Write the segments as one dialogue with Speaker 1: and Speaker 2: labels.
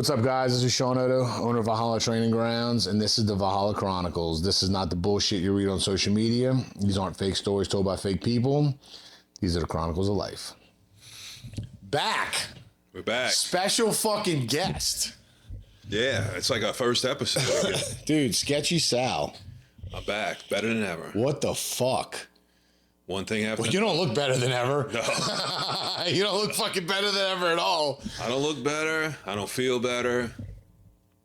Speaker 1: What's up, guys? This is Sean Otto, owner of Valhalla Training Grounds, and this is the Valhalla Chronicles. This is not the bullshit you read on social media. These aren't fake stories told by fake people. These are the chronicles of life. Back.
Speaker 2: We're back.
Speaker 1: Special fucking guest.
Speaker 2: Yeah, it's like our first episode again.
Speaker 1: Dude, Sketchy Sal.
Speaker 2: I'm back, better than ever.
Speaker 1: What the fuck?
Speaker 2: One thing after.
Speaker 1: Well, you don't look better than ever.
Speaker 2: No.
Speaker 1: You don't look fucking better than ever at all.
Speaker 2: I don't look better. I don't feel better.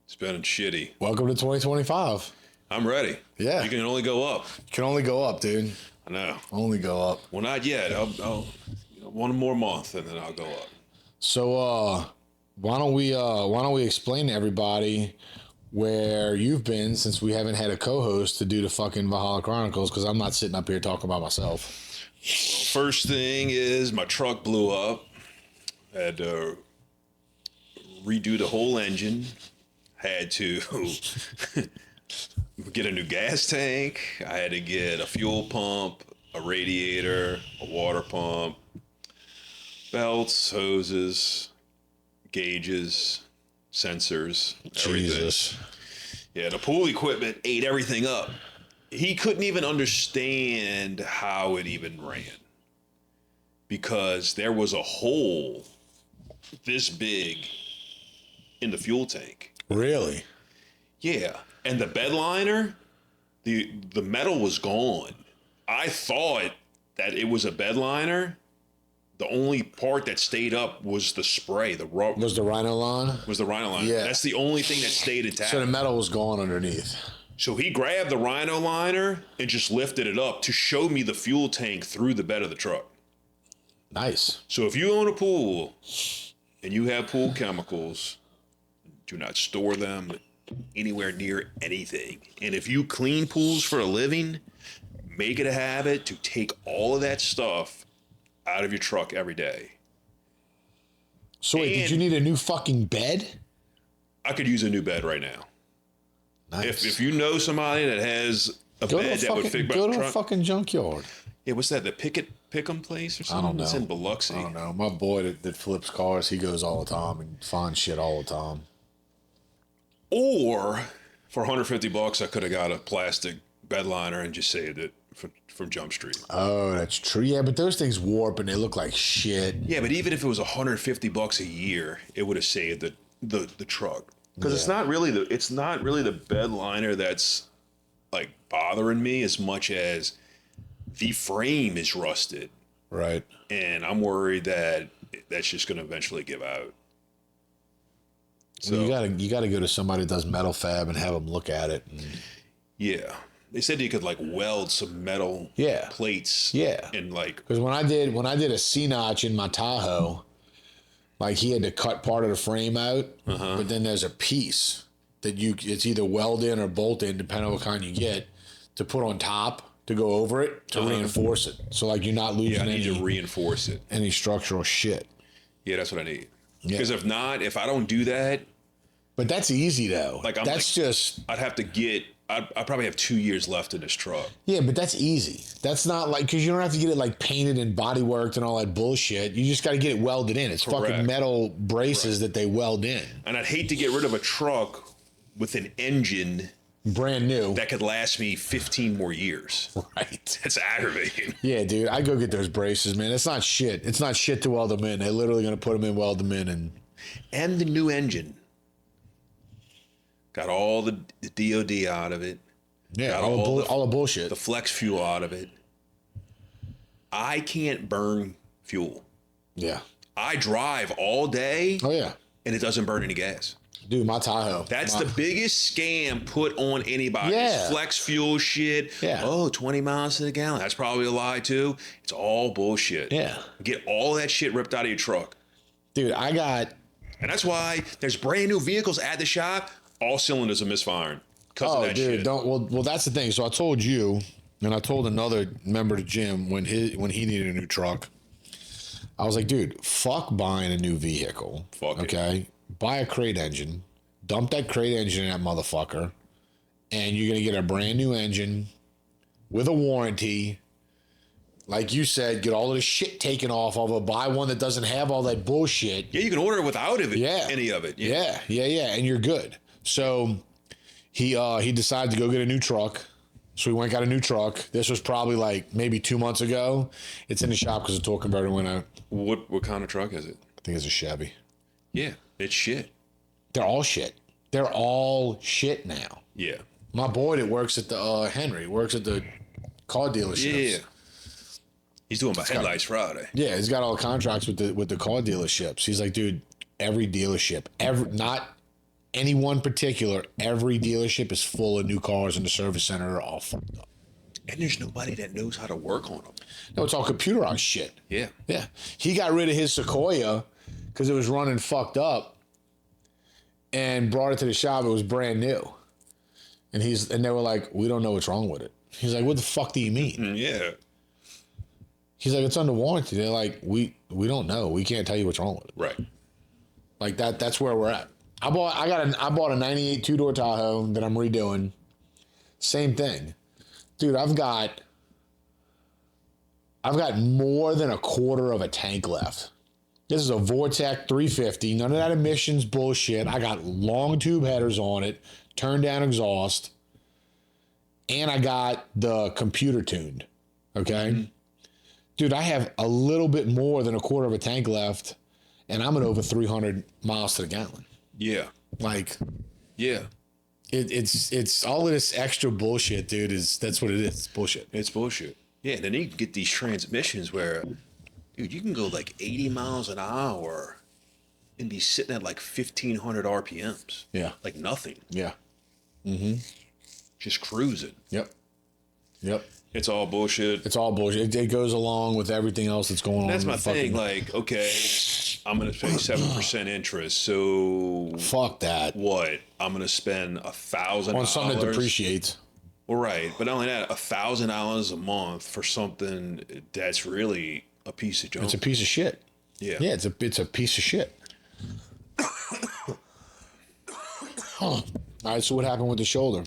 Speaker 2: It's been shitty.
Speaker 1: Welcome to 2025.
Speaker 2: I'm ready.
Speaker 1: Yeah.
Speaker 2: You can only go up.
Speaker 1: You can only go up, dude.
Speaker 2: I know.
Speaker 1: Only go up.
Speaker 2: Well, not yet. I'll one more month and then I'll go up.
Speaker 1: So, why don't we explain to everybody where you've been since we haven't had a co-host to do the fucking Valhalla Chronicles, because I'm not sitting up here talking about myself.
Speaker 2: First thing is my truck blew up. I had to redo the whole engine. Had to get a new gas tank. I had to get a fuel pump, a radiator, a water pump, belts, hoses, gauges, sensors, everything.
Speaker 1: Jesus.
Speaker 2: Yeah, the pool equipment ate everything up. He couldn't even understand how it even ran because there was a hole this big in the fuel tank.
Speaker 1: Really?
Speaker 2: Yeah, and the bed liner, the metal was gone. I thought that it was a bed liner. The only part that stayed up was the spray, the rubber.
Speaker 1: Was the Rhino line?
Speaker 2: Was the Rhino liner.
Speaker 1: Yeah.
Speaker 2: That's the only thing that stayed intact.
Speaker 1: So the metal was gone underneath.
Speaker 2: So he grabbed the Rhino liner and just lifted it up to show me the fuel tank through the bed of the truck.
Speaker 1: Nice.
Speaker 2: So if you own a pool and you have pool chemicals, do not store them anywhere near anything. And if you clean pools for a living, make it a habit to take all of that stuff out of your truck every day.
Speaker 1: So wait, did you need a new fucking bed?
Speaker 2: I could use a new bed right now.
Speaker 1: Nice.
Speaker 2: If you know somebody that has a bed that would fit
Speaker 1: go
Speaker 2: my
Speaker 1: to a
Speaker 2: truck.
Speaker 1: fucking junkyard.
Speaker 2: Yeah, what's that? The Pick'em place or something?
Speaker 1: I don't know.
Speaker 2: It's in Biloxi.
Speaker 1: I don't know. My boy that flips cars, he goes all the time and finds shit all the time.
Speaker 2: Or for $150, I could have got a plastic bed liner and just saved it from Jump Street.
Speaker 1: Oh, that's true. Yeah, but those things warp and they look like shit.
Speaker 2: Yeah, but even if it was $150 a year, it would have saved the truck. Because it's not really the bed liner that's like bothering me as much as the frame is rusted.
Speaker 1: Right.
Speaker 2: And I'm worried that that's just going to eventually give out. So
Speaker 1: Well, you gotta go to somebody that does metal fab and have them look at it.
Speaker 2: yeah, they said you could like weld some metal plates.
Speaker 1: Yeah.
Speaker 2: And like,
Speaker 1: Because when I did a C-notch in my Tahoe, like he had to cut part of the frame out, but then there's a piece that it's either weld in or bolt in, depending on what kind you get, to put on top to go over it to reinforce it. So like you're not losing
Speaker 2: I need to reinforce it.
Speaker 1: any structural shit.
Speaker 2: Yeah, that's what I need.
Speaker 1: Yeah.
Speaker 2: Because if I don't do that,
Speaker 1: But that's easy though.
Speaker 2: Like, I'd have to get. I probably have 2 years left in this truck.
Speaker 1: Yeah, but that's easy. That's not like, because you don't have to get it like painted and body worked and all that bullshit. You just got to get it welded in. It's fucking metal braces that they weld in.
Speaker 2: And I'd hate to get rid of a truck with an engine
Speaker 1: Brand new.
Speaker 2: that could last me 15 more years.
Speaker 1: Right.
Speaker 2: That's aggravating.
Speaker 1: Yeah, dude. I go get those braces, man. It's not shit. It's not shit to weld them in. They're literally going to put them in, weld them in,
Speaker 2: And the new engine. Got all the DOD out of it.
Speaker 1: yeah,
Speaker 2: Got
Speaker 1: all the bullshit.
Speaker 2: The flex fuel out of it. I can't burn fuel.
Speaker 1: Yeah.
Speaker 2: I drive all day
Speaker 1: Oh yeah,
Speaker 2: and it doesn't burn any gas.
Speaker 1: dude. My Tahoe.
Speaker 2: That's the biggest scam put on anybody.
Speaker 1: Yeah.
Speaker 2: It's flex fuel shit.
Speaker 1: Yeah.
Speaker 2: Oh, 20 miles to the gallon. That's probably a lie too. It's all bullshit.
Speaker 1: Yeah.
Speaker 2: Get all that shit ripped out of your truck.
Speaker 1: Dude, I got.
Speaker 2: And that's why there's brand new vehicles at the shop. All cylinders are misfiring because of that
Speaker 1: dude,
Speaker 2: shit.
Speaker 1: Well, that's the thing. So I told you, and I told another member of the gym when he needed a new truck. I was like, dude, fuck buying a new vehicle.
Speaker 2: Fuck it.
Speaker 1: Okay, buy a crate engine, dump that crate engine in that motherfucker, and you're gonna get a brand new engine with a warranty like you said, get all of the shit taken off of it. Buy one that doesn't have all that bullshit.
Speaker 2: Yeah, you can order it without any of it.
Speaker 1: Yeah, and you're good. So he decided to go get a new truck. So we went and got a new truck. This was probably like maybe 2 months ago. It's in the shop because the torque converter went out.
Speaker 2: What kind of truck is it?
Speaker 1: I think it's a Chevy.
Speaker 2: Yeah, it's shit.
Speaker 1: They're all shit. They're all shit now.
Speaker 2: Yeah.
Speaker 1: My boy that works at the Henry works at the car dealerships.
Speaker 2: Yeah. He's doing my headlights Friday.
Speaker 1: Yeah, he's got all the contracts with the car dealerships. He's like, dude, every dealership, not any one particular, every dealership is full of new cars, and the service center are all fucked up.
Speaker 2: And there's nobody that knows how to work on them.
Speaker 1: No, it's all computerized shit.
Speaker 2: Yeah.
Speaker 1: Yeah. He got rid of his Sequoia because it was running fucked up and brought it to the shop. It was brand new. And they were like, we don't know what's wrong with it. He's like, what the fuck do you mean?
Speaker 2: Yeah.
Speaker 1: He's like, it's under warranty. They're like, we don't know. We can't tell you what's wrong with it.
Speaker 2: Right.
Speaker 1: Like that's where we're at. I bought a 98 two-door Tahoe that I'm redoing. Same thing. Dude, I've got more than a quarter of a tank left. This is a Vortec 350. None of that emissions bullshit. I got long tube headers on it, turned down exhaust, and I got the computer tuned. Okay? Mm-hmm. Dude, I have a little bit more than a quarter of a tank left, and I'm at over 300 miles to the gallon.
Speaker 2: Yeah.
Speaker 1: Like,
Speaker 2: yeah.
Speaker 1: It's all of this extra bullshit, dude. That's what it is. It's bullshit.
Speaker 2: It's bullshit. Yeah, and then you can get these transmissions where, dude, you can go like 80 miles an hour and be sitting at like 1,500 RPMs.
Speaker 1: Yeah.
Speaker 2: Like nothing.
Speaker 1: Yeah. Mm-hmm.
Speaker 2: Just cruising.
Speaker 1: Yep.
Speaker 2: It's all bullshit.
Speaker 1: It's all bullshit. It goes along with everything else that's going on.
Speaker 2: That's my thing. Like, okay, I'm going to pay 7% interest. So
Speaker 1: fuck that.
Speaker 2: What? I'm going to spend $1,000
Speaker 1: on something that depreciates.
Speaker 2: Well, right. But not only that, $1,000 a month for something that's really a piece of junk.
Speaker 1: It's a piece of shit.
Speaker 2: Yeah.
Speaker 1: Yeah, it's a piece of shit. All right, so what happened with the shoulder?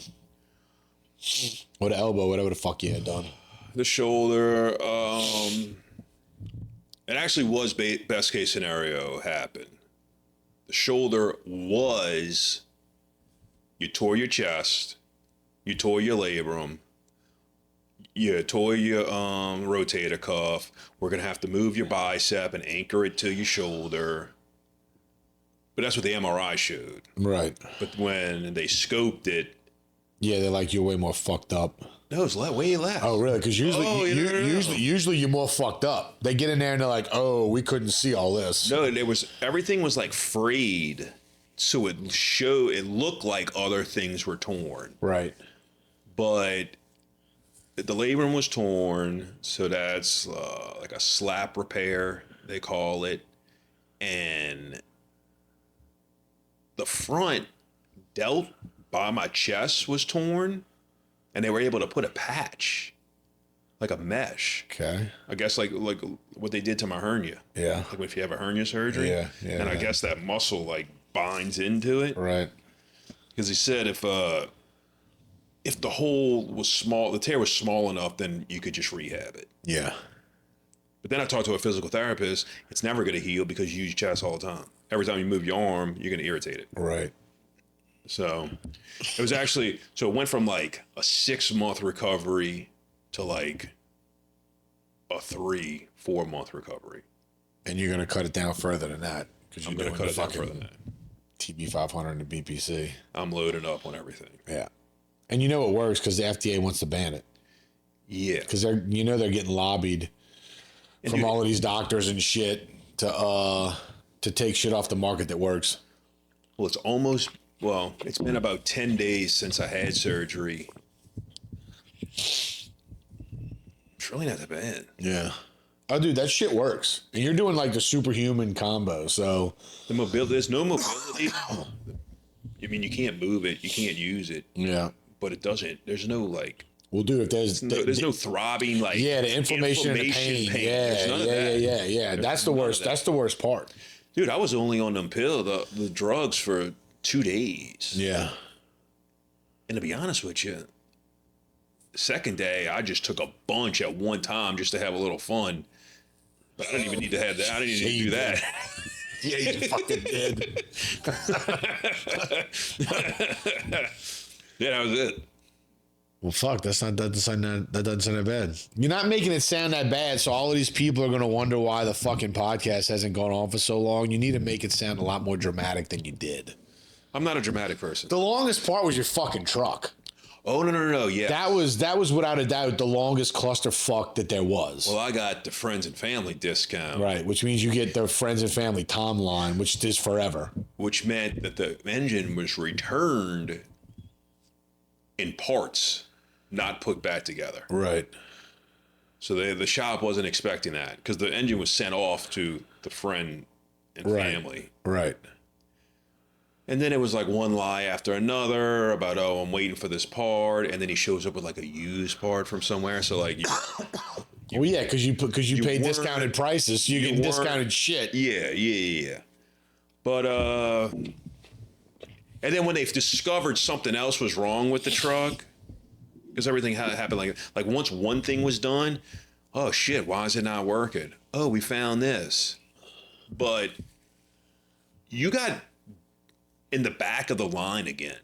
Speaker 1: Or the elbow, whatever the fuck you had done.
Speaker 2: The shoulder, it actually was best case scenario happened. The shoulder was, you tore your chest, you tore your labrum, you tore your rotator cuff. We're going to have to move your bicep and anchor it to your shoulder. But that's what the MRI showed.
Speaker 1: Right.
Speaker 2: But when they scoped it,
Speaker 1: yeah, they're like, you're way more fucked up.
Speaker 2: No, it's way left.
Speaker 1: Oh, really? Because usually you're more fucked up. They get in there and they're like, oh, we couldn't see all this.
Speaker 2: No, everything was like frayed, so it looked like other things were torn.
Speaker 1: Right.
Speaker 2: But the labrum was torn, so that's like a slap repair, they call it, and the front delt by my chest was torn, and they were able to put a patch, like a mesh.
Speaker 1: Okay.
Speaker 2: I guess like what they did to my hernia.
Speaker 1: Yeah.
Speaker 2: Like if you have a hernia surgery.
Speaker 1: Yeah.
Speaker 2: And I guess that muscle like binds into it.
Speaker 1: Right.
Speaker 2: Because he said if the hole was small, the tear was small enough, then you could just rehab it.
Speaker 1: Yeah.
Speaker 2: But then I talked to a physical therapist. It's never going to heal because you use your chest all the time. Every time you move your arm, you're going to irritate it.
Speaker 1: Right.
Speaker 2: So it was actually, so it went from like a 6-month recovery to like a 3-4 month recovery.
Speaker 1: And you're going to cut it down further than that. Because you're
Speaker 2: going to cut it down further than that.
Speaker 1: TB500 and the BPC.
Speaker 2: I'm loaded up on everything.
Speaker 1: Yeah. And you know it works because the FDA wants to ban it.
Speaker 2: Yeah.
Speaker 1: Because they're getting lobbied from all of these doctors and shit to take shit off the market that works.
Speaker 2: Well, it's been about 10 days since I had surgery. It's really not that bad.
Speaker 1: Yeah. Oh, dude, that shit works. And you're doing like the superhuman combo, so.
Speaker 2: There's no mobility. I mean, you can't move it. You can't use it.
Speaker 1: Yeah.
Speaker 2: But it doesn't. There's no like.
Speaker 1: Well, dude, if there's
Speaker 2: no throbbing like.
Speaker 1: Yeah, the inflammation and the pain. Yeah. That's the worst. That's the worst part.
Speaker 2: Dude, I was only on them the drugs for 2 days.
Speaker 1: Yeah.
Speaker 2: And to be honest with you, second day, I just took a bunch at one time just to have a little fun. But I didn't even need to have that. I didn't even need to do that.
Speaker 1: Yeah, you fucking did.
Speaker 2: Yeah, that was it.
Speaker 1: Well, fuck, that doesn't sound that bad. You're not making it sound that bad, so all of these people are going to wonder why the fucking podcast hasn't gone on for so long. You need to make it sound a lot more dramatic than you did.
Speaker 2: I'm not a dramatic person.
Speaker 1: The longest part was your fucking truck.
Speaker 2: Oh, no, yeah.
Speaker 1: That was without a doubt the longest clusterfuck that there was.
Speaker 2: Well, I got the friends and family discount.
Speaker 1: Right, which means you get the friends and family Tom line, which is forever.
Speaker 2: Which meant that the engine was returned in parts, not put back together.
Speaker 1: Right.
Speaker 2: So the shop wasn't expecting that because the engine was sent off to the friend and family.
Speaker 1: Right.
Speaker 2: And then it was like one lie after another about, oh, I'm waiting for this part. And then he shows up with like a used part from somewhere. So like,
Speaker 1: well, yeah, because you pay discounted prices, so you get discounted shit.
Speaker 2: Yeah. But, and then when they've discovered something else was wrong with the truck, because everything happened like once one thing was done, oh shit, why is it not working? Oh, we found this. But you got in the back of the line again.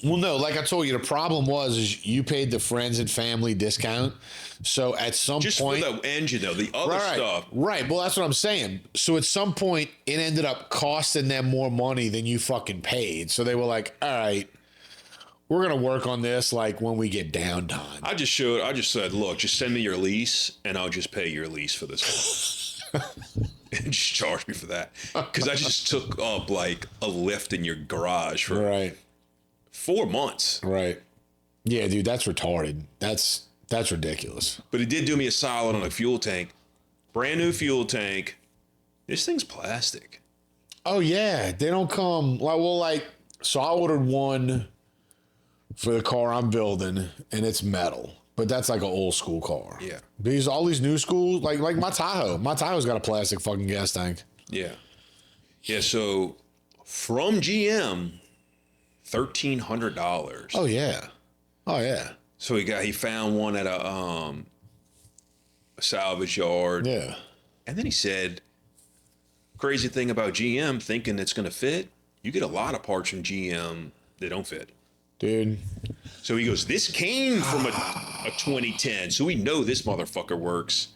Speaker 1: Well, no, like I told you, the problem was you paid the friends and family discount. So at some
Speaker 2: just
Speaker 1: point,
Speaker 2: for the engine though, the other stuff.
Speaker 1: Right. Well, that's what I'm saying. So at some point, it ended up costing them more money than you fucking paid. So they were like, all right, we're going to work on this like when we get downtime.
Speaker 2: I just said, look, just send me your lease and I'll just pay your lease for this one. And just charge me for that. Because I just took up like a lift in your garage for 4 months.
Speaker 1: Right. Yeah, dude, that's retarded. That's ridiculous.
Speaker 2: But it did do me a solid on a fuel tank. Brand new fuel tank. This thing's plastic.
Speaker 1: Oh, yeah. They don't come. So I ordered one for the car I'm building, and it's metal. But that's like an old school car.
Speaker 2: Yeah.
Speaker 1: Because all these new schools, like my Tahoe. My Tahoe's got a plastic fucking gas tank.
Speaker 2: Yeah. Yeah, so from GM, $1,300.
Speaker 1: Oh, yeah. Oh, yeah.
Speaker 2: So he found one at a salvage yard.
Speaker 1: Yeah.
Speaker 2: And then he said, crazy thing about GM, thinking it's going to fit, you get a lot of parts from GM that don't fit.
Speaker 1: Dude.
Speaker 2: So he goes, this came from a 2010, so we know this motherfucker works.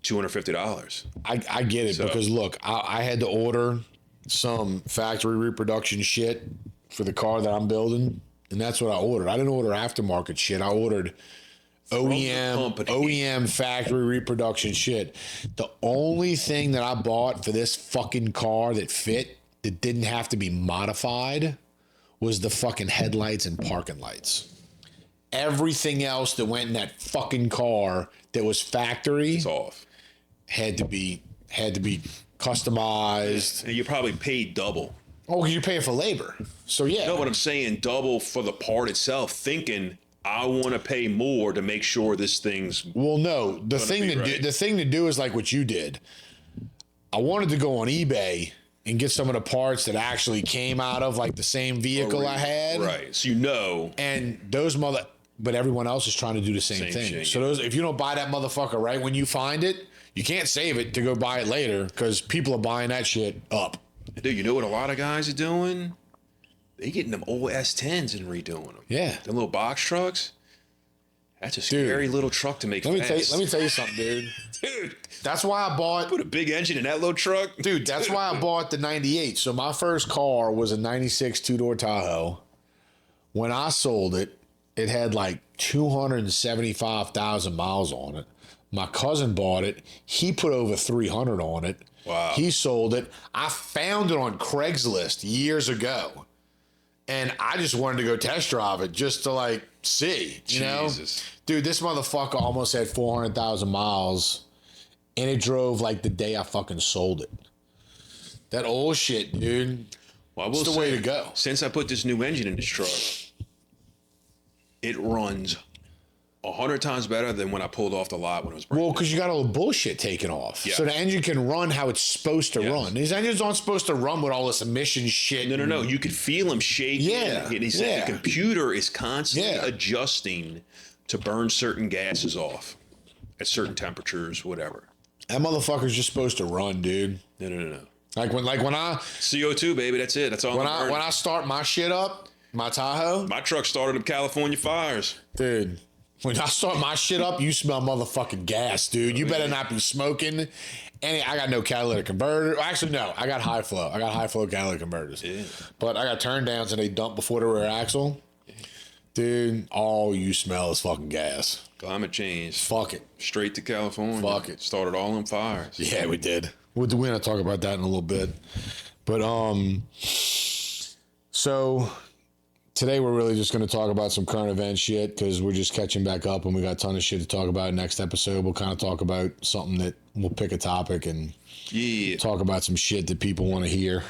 Speaker 2: $250.
Speaker 1: I get it because, look, I had to order some factory reproduction shit for the car that I'm building, and that's what I ordered. I didn't order aftermarket shit. I ordered OEM factory reproduction shit. The only thing that I bought for this fucking car that fit, that didn't have to be modified, was the fucking headlights and parking lights. Everything else that went in that fucking car that was factory,
Speaker 2: it's off.
Speaker 1: Had to be customized.
Speaker 2: And you probably paid double.
Speaker 1: Oh, because you're paying for labor. So yeah.
Speaker 2: No, but I'm saying double for the part itself, thinking I want to pay more to make sure this thing's.
Speaker 1: Well, no, the thing to do is like what you did. I wanted to go on eBay and get some of the parts that actually came out of like the same vehicle I had.
Speaker 2: Right. So
Speaker 1: and but everyone else is trying to do the same thing.
Speaker 2: Shit,
Speaker 1: so if you don't buy that motherfucker right when you find it, you can't save it to go buy it later because people are buying that shit up.
Speaker 2: Dude, you know what a lot of guys are doing? They getting them old S10s and redoing them.
Speaker 1: Yeah.
Speaker 2: Them little box trucks. That's a scary little truck to make
Speaker 1: let
Speaker 2: fast.
Speaker 1: me tell you something, dude.
Speaker 2: Dude.
Speaker 1: That's why I bought...
Speaker 2: Put a big engine in that little truck?
Speaker 1: Dude, that's why I bought the 98. So my first car was a 96 two-door Tahoe. When I sold it, it had like 275,000 miles on it. My cousin bought it. He put over 300 on it.
Speaker 2: Wow.
Speaker 1: He sold it. I found it on Craigslist years ago. And I just wanted to go test drive it just to like see, you know? Dude, this motherfucker almost had 400,000 miles and it drove like the day I fucking sold it. That old shit, dude.
Speaker 2: Well,
Speaker 1: it's the way to go.
Speaker 2: Since I put this new engine in this truck, it runs 100 times better than when I pulled off the lot when it was brand new.
Speaker 1: Because you got all the bullshit taken off. Yeah. So the engine can run how it's supposed to run. These engines aren't supposed to run with all this emission shit.
Speaker 2: No. You could feel them shaking.
Speaker 1: Yeah.
Speaker 2: And he said the computer is constantly adjusting to burn certain gases off at certain temperatures, whatever.
Speaker 1: That motherfucker's just supposed to run, dude.
Speaker 2: No.
Speaker 1: Like when I
Speaker 2: CO2, baby, that's it. That's all.
Speaker 1: when I start my shit up, my Tahoe.
Speaker 2: My truck started up California fires.
Speaker 1: Dude, when I start my shit up, you smell motherfucking gas, dude. You better not be smoking. I got no catalytic converter. Actually, no. I got high flow. I got high flow catalytic converters.
Speaker 2: Yeah.
Speaker 1: But I got turn downs and they dump before the rear axle. Dude, all you smell is fucking gas.
Speaker 2: Climate change.
Speaker 1: Fuck it.
Speaker 2: Straight to California.
Speaker 1: Fuck it.
Speaker 2: Started all them fires.
Speaker 1: Yeah, we did. We're going to talk about that in a little bit. But, so today we're really just going to talk about some current event shit because we're just catching back up and we got a ton of shit to talk about. Next episode, we'll kind of talk about something that we'll pick a topic and talk about some shit that people want to hear.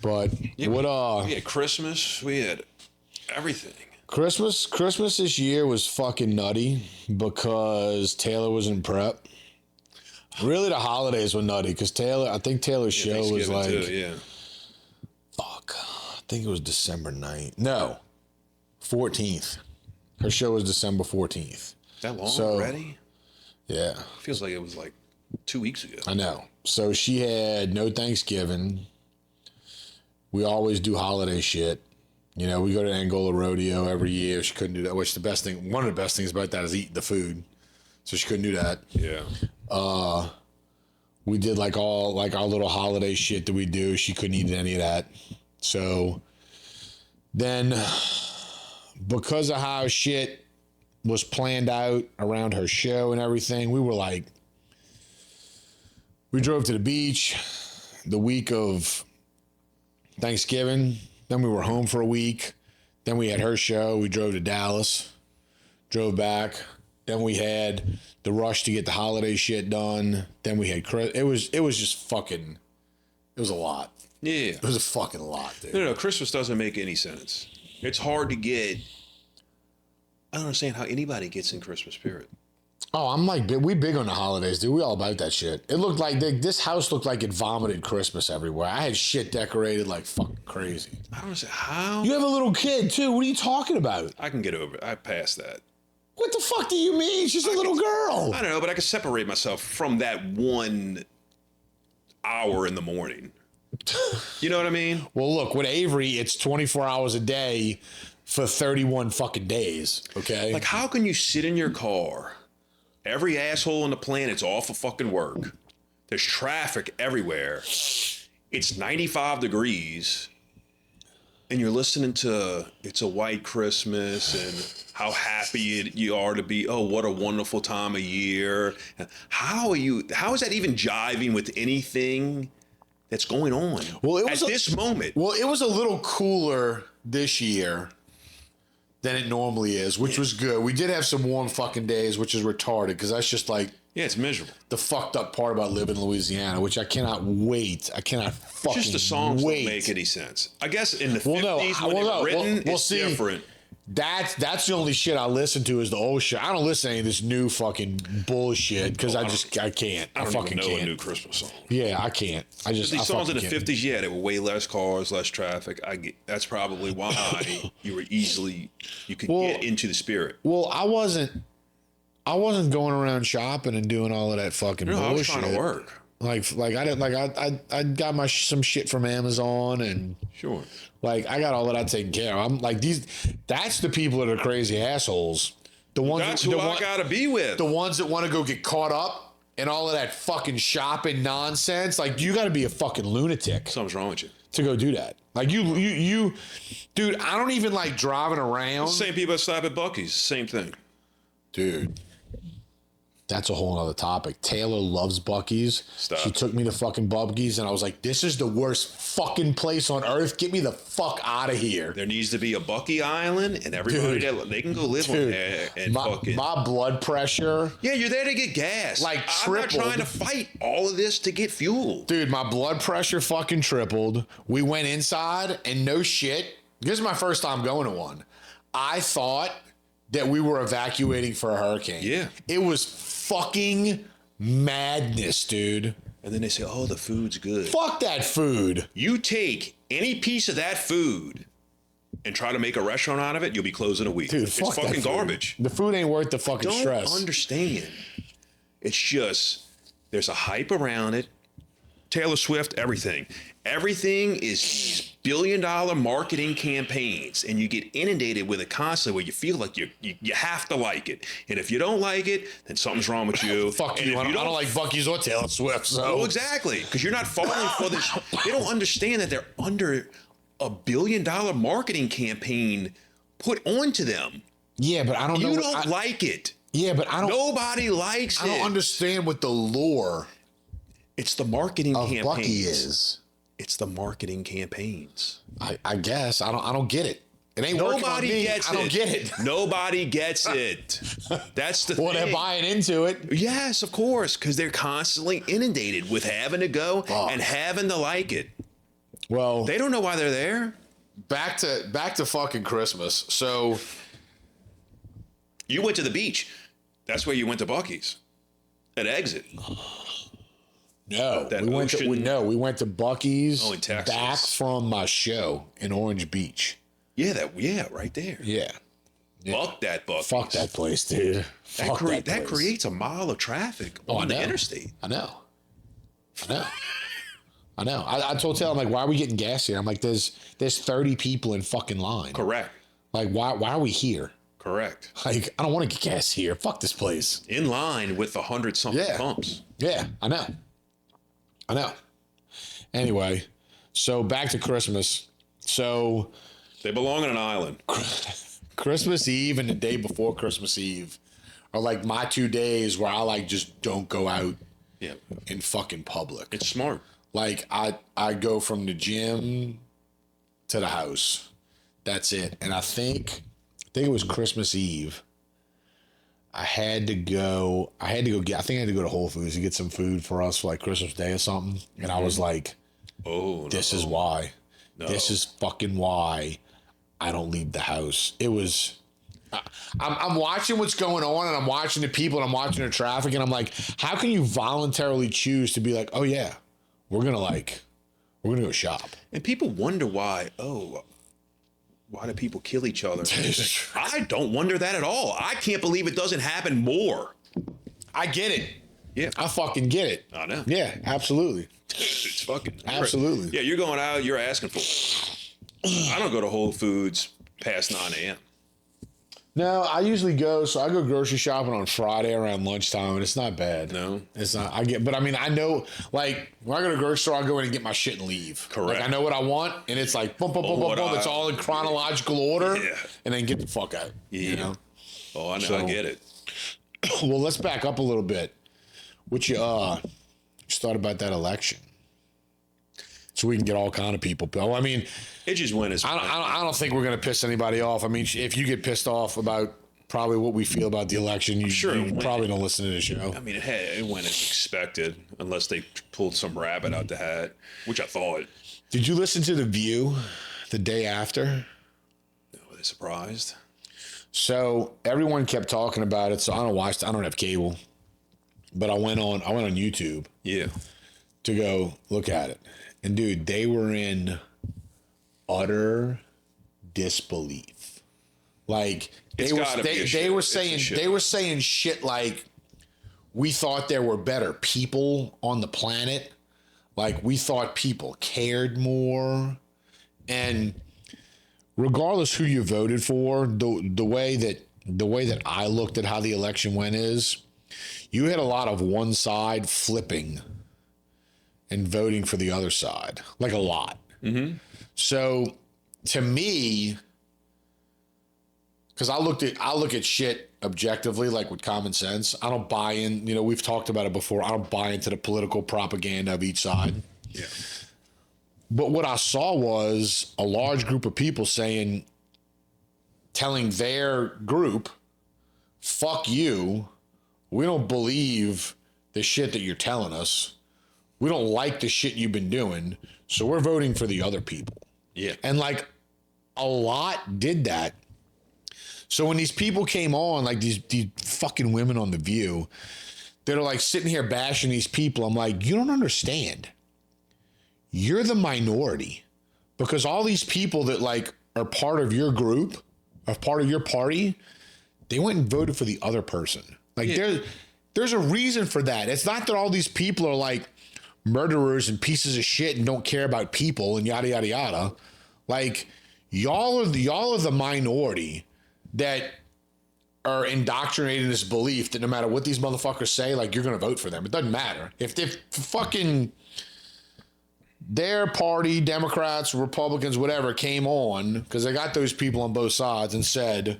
Speaker 1: But
Speaker 2: we had Christmas. We had everything.
Speaker 1: Christmas this year was fucking nutty because Taylor was in prep. Really, the holidays were nutty because I think Taylor's show was like,
Speaker 2: too,
Speaker 1: fuck, I think it was December 9th. No, 14th. Her show was December 14th.
Speaker 2: That long already?
Speaker 1: Yeah.
Speaker 2: Feels like it was like 2 weeks ago.
Speaker 1: I know. So she had no Thanksgiving. We always do holiday shit. You know, we go to Angola Rodeo every year. She couldn't do that, which one of the best things about that is eating the food. So she couldn't do that.
Speaker 2: Yeah.
Speaker 1: We did like our little holiday shit that we do. She couldn't eat any of that. So then because of how shit was planned out around her show and everything, we drove to the beach the week of Thanksgiving. Then we were home for a week. Then we had her show. We drove to Dallas, drove back. Then we had the rush to get the holiday shit done. Then we had it was just fucking. It was a lot.
Speaker 2: Yeah,
Speaker 1: it was a fucking lot, dude.
Speaker 2: No, Christmas doesn't make any sense. It's hard to get. I don't understand how anybody gets in Christmas spirit.
Speaker 1: Oh, I'm like, we big on the holidays, dude. We all about that shit. It looked like this house looked like it vomited Christmas everywhere. I had shit decorated like fucking crazy.
Speaker 2: I don't understand how.
Speaker 1: You have a little kid too. What are you talking about?
Speaker 2: I can get over it. I passed that.
Speaker 1: What the fuck do you mean? She's a little girl.
Speaker 2: I don't know, but I can separate myself from that 1 hour in the morning. You know what I mean?
Speaker 1: Well, look, with Avery, it's 24 hours a day for 31 fucking days, okay?
Speaker 2: Like, how can you sit in your car? Every asshole on the planet's off of fucking work. There's traffic everywhere. It's 95 degrees. And you're listening to It's a White Christmas and how happy you are to be. Oh, what a wonderful time of year. How is that even jiving with anything that's going on at this moment?
Speaker 1: Well, it was a little cooler this year than it normally is, which was good. We did have some warm fucking days, which is retarded because that's just like,
Speaker 2: yeah, it's miserable.
Speaker 1: The fucked up part about living in Louisiana, which I cannot wait. I cannot fucking
Speaker 2: just the songs
Speaker 1: wait.
Speaker 2: Don't make any sense. I guess in the 50s when they were written, it's different.
Speaker 1: That's the only shit I listen to is the old shit. I don't listen to any of this new fucking bullshit because I can't. I fucking
Speaker 2: even know
Speaker 1: can't.
Speaker 2: a new Christmas song.
Speaker 1: Yeah, I can't.
Speaker 2: These songs in the 50s, yeah, there were way less cars, less traffic. That's probably why you could get into the spirit.
Speaker 1: Well, I wasn't going around shopping and doing all of that fucking bullshit.
Speaker 2: I was trying to work.
Speaker 1: I got some shit from Amazon and
Speaker 2: sure.
Speaker 1: Like I got all of that taken care of. I'm like that's the people that are crazy assholes. The ones
Speaker 2: that's who I gotta be with.
Speaker 1: The ones that want to go get caught up in all of that fucking shopping nonsense. Like you gotta be a fucking lunatic.
Speaker 2: Something's wrong with you.
Speaker 1: To go do that. Like you dude, I don't even like driving around.
Speaker 2: Same people that stop at Buc-ee's, same thing.
Speaker 1: Dude. That's a whole other topic. Taylor loves Buc-ee's.
Speaker 2: Stop.
Speaker 1: She took me to fucking Buc-ee's and I was like, this is the worst fucking place on earth. Get me the fuck out of here.
Speaker 2: There needs to be a Buc-ee Island and everybody they can go live on there and fucking.
Speaker 1: My blood pressure.
Speaker 2: Yeah, you're there to get gas.
Speaker 1: Like tripled.
Speaker 2: I'm not trying to fight all of this to get fuel.
Speaker 1: Dude, my blood pressure fucking tripled. We went inside and no shit. This is my first time going to one. I thought that we were evacuating for a hurricane.
Speaker 2: Yeah.
Speaker 1: It was fucking madness, dude.
Speaker 2: And then they say, oh, the food's good.
Speaker 1: Fuck that food.
Speaker 2: You take any piece of that food and try to make a restaurant out of it, you'll be closed in a week.
Speaker 1: Dude,
Speaker 2: it's
Speaker 1: fuck
Speaker 2: fucking
Speaker 1: that food.
Speaker 2: garbage.
Speaker 1: The food ain't worth the fucking
Speaker 2: Don't
Speaker 1: stress.
Speaker 2: understand. It's just there's a hype around it. Taylor Swift, everything. Everything is these billion-dollar marketing campaigns, and you get inundated with it constantly where you feel like you have to like it. And if you don't like it, then something's wrong with you.
Speaker 1: Fuck
Speaker 2: and
Speaker 1: you.
Speaker 2: if
Speaker 1: I don't like Buc-ee's or Taylor Swift. So.
Speaker 2: Oh, exactly. Because you're not falling for this. They don't understand that they're under a billion-dollar marketing campaign put onto them.
Speaker 1: Yeah, but I don't know.
Speaker 2: You don't like it.
Speaker 1: Yeah, but I don't.
Speaker 2: Nobody likes it.
Speaker 1: I don't understand what the lure
Speaker 2: It's the marketing
Speaker 1: of
Speaker 2: campaigns.
Speaker 1: Buc-ee is.
Speaker 2: It's the marketing campaigns.
Speaker 1: I guess I don't get it. It ain't working on
Speaker 2: Nobody
Speaker 1: me.
Speaker 2: gets it.
Speaker 1: I don't get it.
Speaker 2: Nobody gets it. That's the
Speaker 1: Well,
Speaker 2: thing.
Speaker 1: they're buying into it.
Speaker 2: Yes, of course, because they're constantly inundated with having to go and having to like it.
Speaker 1: Well,
Speaker 2: They don't know why they're there.
Speaker 1: back to fucking Christmas. So
Speaker 2: You went to the beach. That's where you went to Buc-ee's at Exit.
Speaker 1: no,
Speaker 2: That
Speaker 1: we went to
Speaker 2: ocean-
Speaker 1: we went to Buc-ee's
Speaker 2: Oh, in Texas.
Speaker 1: back from my show in Orange Beach.
Speaker 2: Yeah, right there.
Speaker 1: Yeah.
Speaker 2: Fuck that Buc-ee's.
Speaker 1: Fuck that place, dude. Fuck
Speaker 2: That
Speaker 1: place.
Speaker 2: creates a mile of traffic
Speaker 1: I
Speaker 2: on the
Speaker 1: know.
Speaker 2: interstate.
Speaker 1: I know. I told Taylor, I'm like, why are we getting gas here? I'm like, there's 30 people in fucking line.
Speaker 2: Correct.
Speaker 1: Like, why are we here?
Speaker 2: Correct.
Speaker 1: Like, I don't want to get gas here. Fuck this place.
Speaker 2: In line with the 100-something
Speaker 1: Yeah.
Speaker 2: pumps.
Speaker 1: Yeah, I know. Anyway, so back to Christmas. So
Speaker 2: They belong on an island.
Speaker 1: Christmas Eve and the day before Christmas Eve are like my 2 days where I like just don't go out
Speaker 2: Yeah.
Speaker 1: in fucking public.
Speaker 2: It's smart.
Speaker 1: Like I go from the gym to the house. That's it. And I think it was Christmas Eve. I had to go to Whole Foods to get some food for us for like Christmas Day or something. And I was like,
Speaker 2: Oh,
Speaker 1: this is why. This is fucking why I don't leave the house. It was I'm watching what's going on, and I'm watching the people, and I'm watching the traffic, and I'm like, how can you voluntarily choose to be like, oh yeah, we're gonna go shop?
Speaker 2: And people wonder why do people kill each other? I don't wonder that at all. I can't believe it doesn't happen more.
Speaker 1: I get it.
Speaker 2: Yeah.
Speaker 1: I fucking get it.
Speaker 2: I know.
Speaker 1: Yeah, absolutely.
Speaker 2: It's fucking
Speaker 1: Absolutely.
Speaker 2: Yeah, you're going out, you're asking for it. I don't go to Whole Foods past 9 a.m.
Speaker 1: No, I usually go. So I go grocery shopping on Friday around lunchtime, and it's not bad.
Speaker 2: No?
Speaker 1: It's not. But I mean, I know, like, when I go to the grocery store, I go in and get my shit and leave.
Speaker 2: Correct.
Speaker 1: Like, I know what I want, and it's like, boom, boom, boom, boom, boom. It's all in chronological order,
Speaker 2: Yeah.
Speaker 1: and then get the fuck out.
Speaker 2: Yeah.
Speaker 1: You know?
Speaker 2: Oh, I know.
Speaker 1: So-
Speaker 2: I get it.
Speaker 1: Well, let's back up a little bit. What you just thought about that election, so we can get all kind of people. I mean,
Speaker 2: It just went as
Speaker 1: I don't think we're gonna piss anybody off. I mean, if you get pissed off about probably what we feel about the election, you probably don't listen to the show.
Speaker 2: I mean, it went as expected, unless they pulled some rabbit out the hat, which I thought.
Speaker 1: Did you listen to The View the day after?
Speaker 2: Were they surprised?
Speaker 1: So everyone kept talking about it. So I don't have cable, but I went on YouTube
Speaker 2: Yeah.
Speaker 1: to go look at it. And dude, they were in utter disbelief. Like they were saying shit like, we thought there were better people on the planet. Like, we thought people cared more. And regardless who you voted for, the way that I looked at how the election went is, you had a lot of one side flipping and voting for the other side, like a lot. Mm-hmm. So to me, because I look at shit objectively, like with common sense. I don't buy in. You know, we've talked about it before. I don't buy into the political propaganda of each side.
Speaker 2: Yeah.
Speaker 1: But what I saw was a large group of people telling their group, fuck you. We don't believe the shit that you're telling us. We don't like the shit you've been doing. So we're voting for the other people.
Speaker 2: Yeah.
Speaker 1: And like a lot did that. So when these people came on, like these fucking women on The View, they're like sitting here bashing these people. I'm like, you don't understand. You're the minority, because all these people that like are part of your group, are part of your party, they went and voted for the other person. Like there's a reason for that. It's not that all these people are like murderers and pieces of shit and don't care about people and yada yada yada. Like y'all are the minority that are indoctrinated in this belief that no matter what these motherfuckers say, like you're gonna vote for them. It doesn't matter. If fucking their party, Democrats, Republicans, whatever, came on, because they got those people on both sides and said,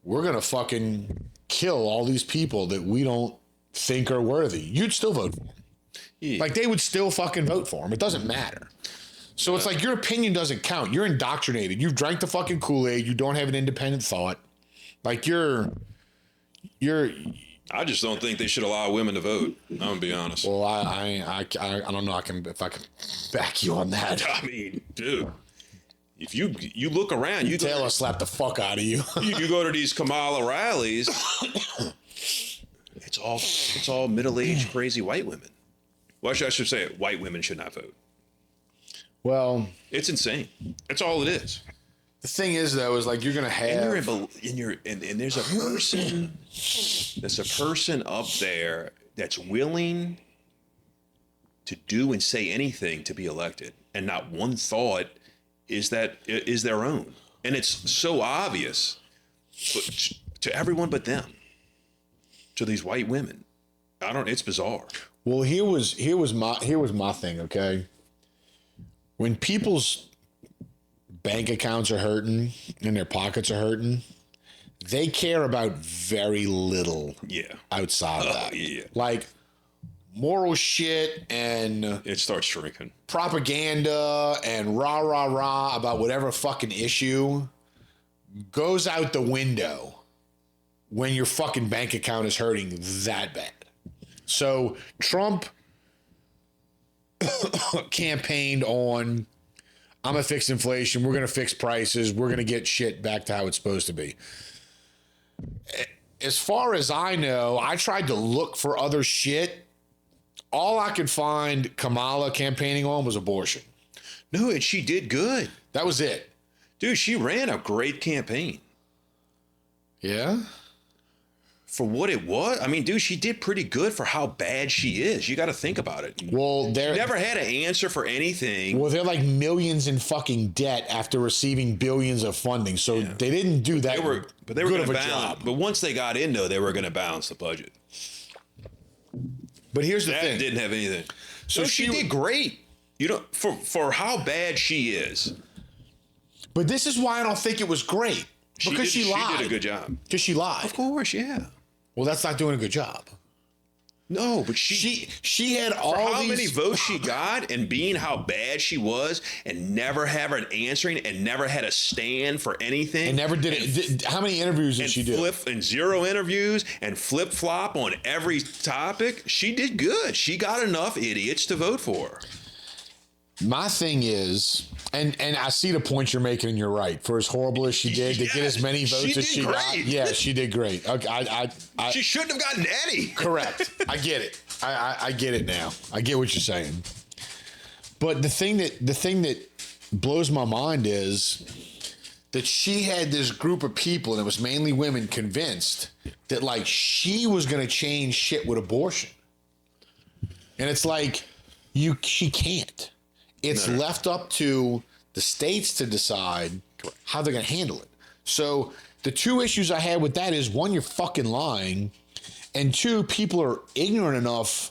Speaker 1: we're gonna fucking kill all these people that we don't think are worthy, you'd still vote for them. Yeah. Like they would still fucking vote for them. It doesn't matter. So it's like your opinion doesn't count. You're indoctrinated. You've drank the fucking Kool-Aid. You don't have an independent thought. Like you're.
Speaker 2: I just don't think they should allow women to vote. I'm gonna be honest.
Speaker 1: Well, I don't know. If I can back you on that.
Speaker 2: I mean, dude, if you look around, you
Speaker 1: Taylor slapped the fuck out of you.
Speaker 2: you go to these Kamala rallies. It's all middle-aged crazy white women. Well, I should say it. White women should not vote.
Speaker 1: Well,
Speaker 2: it's insane. That's all it is.
Speaker 1: The thing is, though, is like you're gonna have
Speaker 2: and there's a person. There's a person up there that's willing to do and say anything to be elected, and not one thought is their own, and it's so obvious to everyone but them. To these white women, it's bizarre.
Speaker 1: Well, here was my thing. Okay, when people's bank accounts are hurting and their pockets are hurting, they care about very little.
Speaker 2: Yeah.
Speaker 1: Outside of that,
Speaker 2: yeah.
Speaker 1: Like moral shit and
Speaker 2: it starts shrinking.
Speaker 1: Propaganda and rah rah rah about whatever fucking issue goes out the window when your fucking bank account is hurting that bad. So Trump campaigned on, I'm gonna fix inflation, we're gonna fix prices, we're gonna get shit back to how it's supposed to be. As far as I know, I tried to look for other shit. All I could find Kamala campaigning on was abortion.
Speaker 2: No, and she did good.
Speaker 1: That was it.
Speaker 2: Dude, she ran a great campaign.
Speaker 1: Yeah?
Speaker 2: For what it was, I mean, dude, she did pretty good for how bad she is. You got to think about it.
Speaker 1: Well,
Speaker 2: she never had an answer for anything.
Speaker 1: Well, they're like millions in fucking debt after receiving billions of funding, so they didn't do that.
Speaker 2: But they were good of a job. But once they got in, though, they were going to balance the budget.
Speaker 1: But here's the thing:
Speaker 2: didn't have anything. So she did great. You know, for how bad she is.
Speaker 1: But this is why I don't think it was great. Because she lied.
Speaker 2: She did a good job.
Speaker 1: Because she lied.
Speaker 2: Of course, yeah.
Speaker 1: Well, that's not doing a good job.
Speaker 2: No, but she had all how many votes she got, and being how bad she was, and never have an answering, and never had a stand for anything,
Speaker 1: and never did it. How many interviews did she do?
Speaker 2: And 0 interviews, and flip flop on every topic. She did good. She got enough idiots to vote for her.
Speaker 1: My thing is, and I see the point you're making, and you're right. For as horrible as she did to get as many votes as she got, yeah, she did great. Okay,
Speaker 2: she shouldn't have gotten any.
Speaker 1: Correct. I get it. I get it now. I get what you're saying. But the thing that blows my mind is that she had this group of people, and it was mainly women, convinced that like she was going to change shit with abortion, and it's like she can't. It's left up to the states to decide how they're going to handle it. So the two issues I had with that is, one, you're fucking lying, and two, people are ignorant enough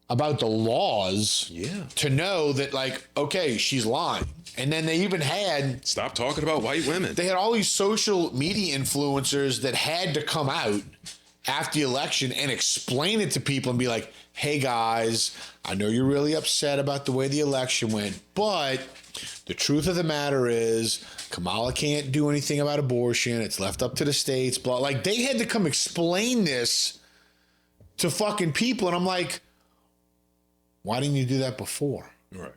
Speaker 1: about the laws to know that, like, okay, she's lying. And then they even had...
Speaker 2: Stop talking about white women.
Speaker 1: They had all these social media influencers that had to come out after the election and explain it to people and be like, hey guys, I know you're really upset about the way the election went, but the truth of the matter is Kamala can't do anything about abortion. It's left up to the states. Blah. Like, they had to come explain this to fucking people. And I'm like, why didn't you do that before?
Speaker 2: Right.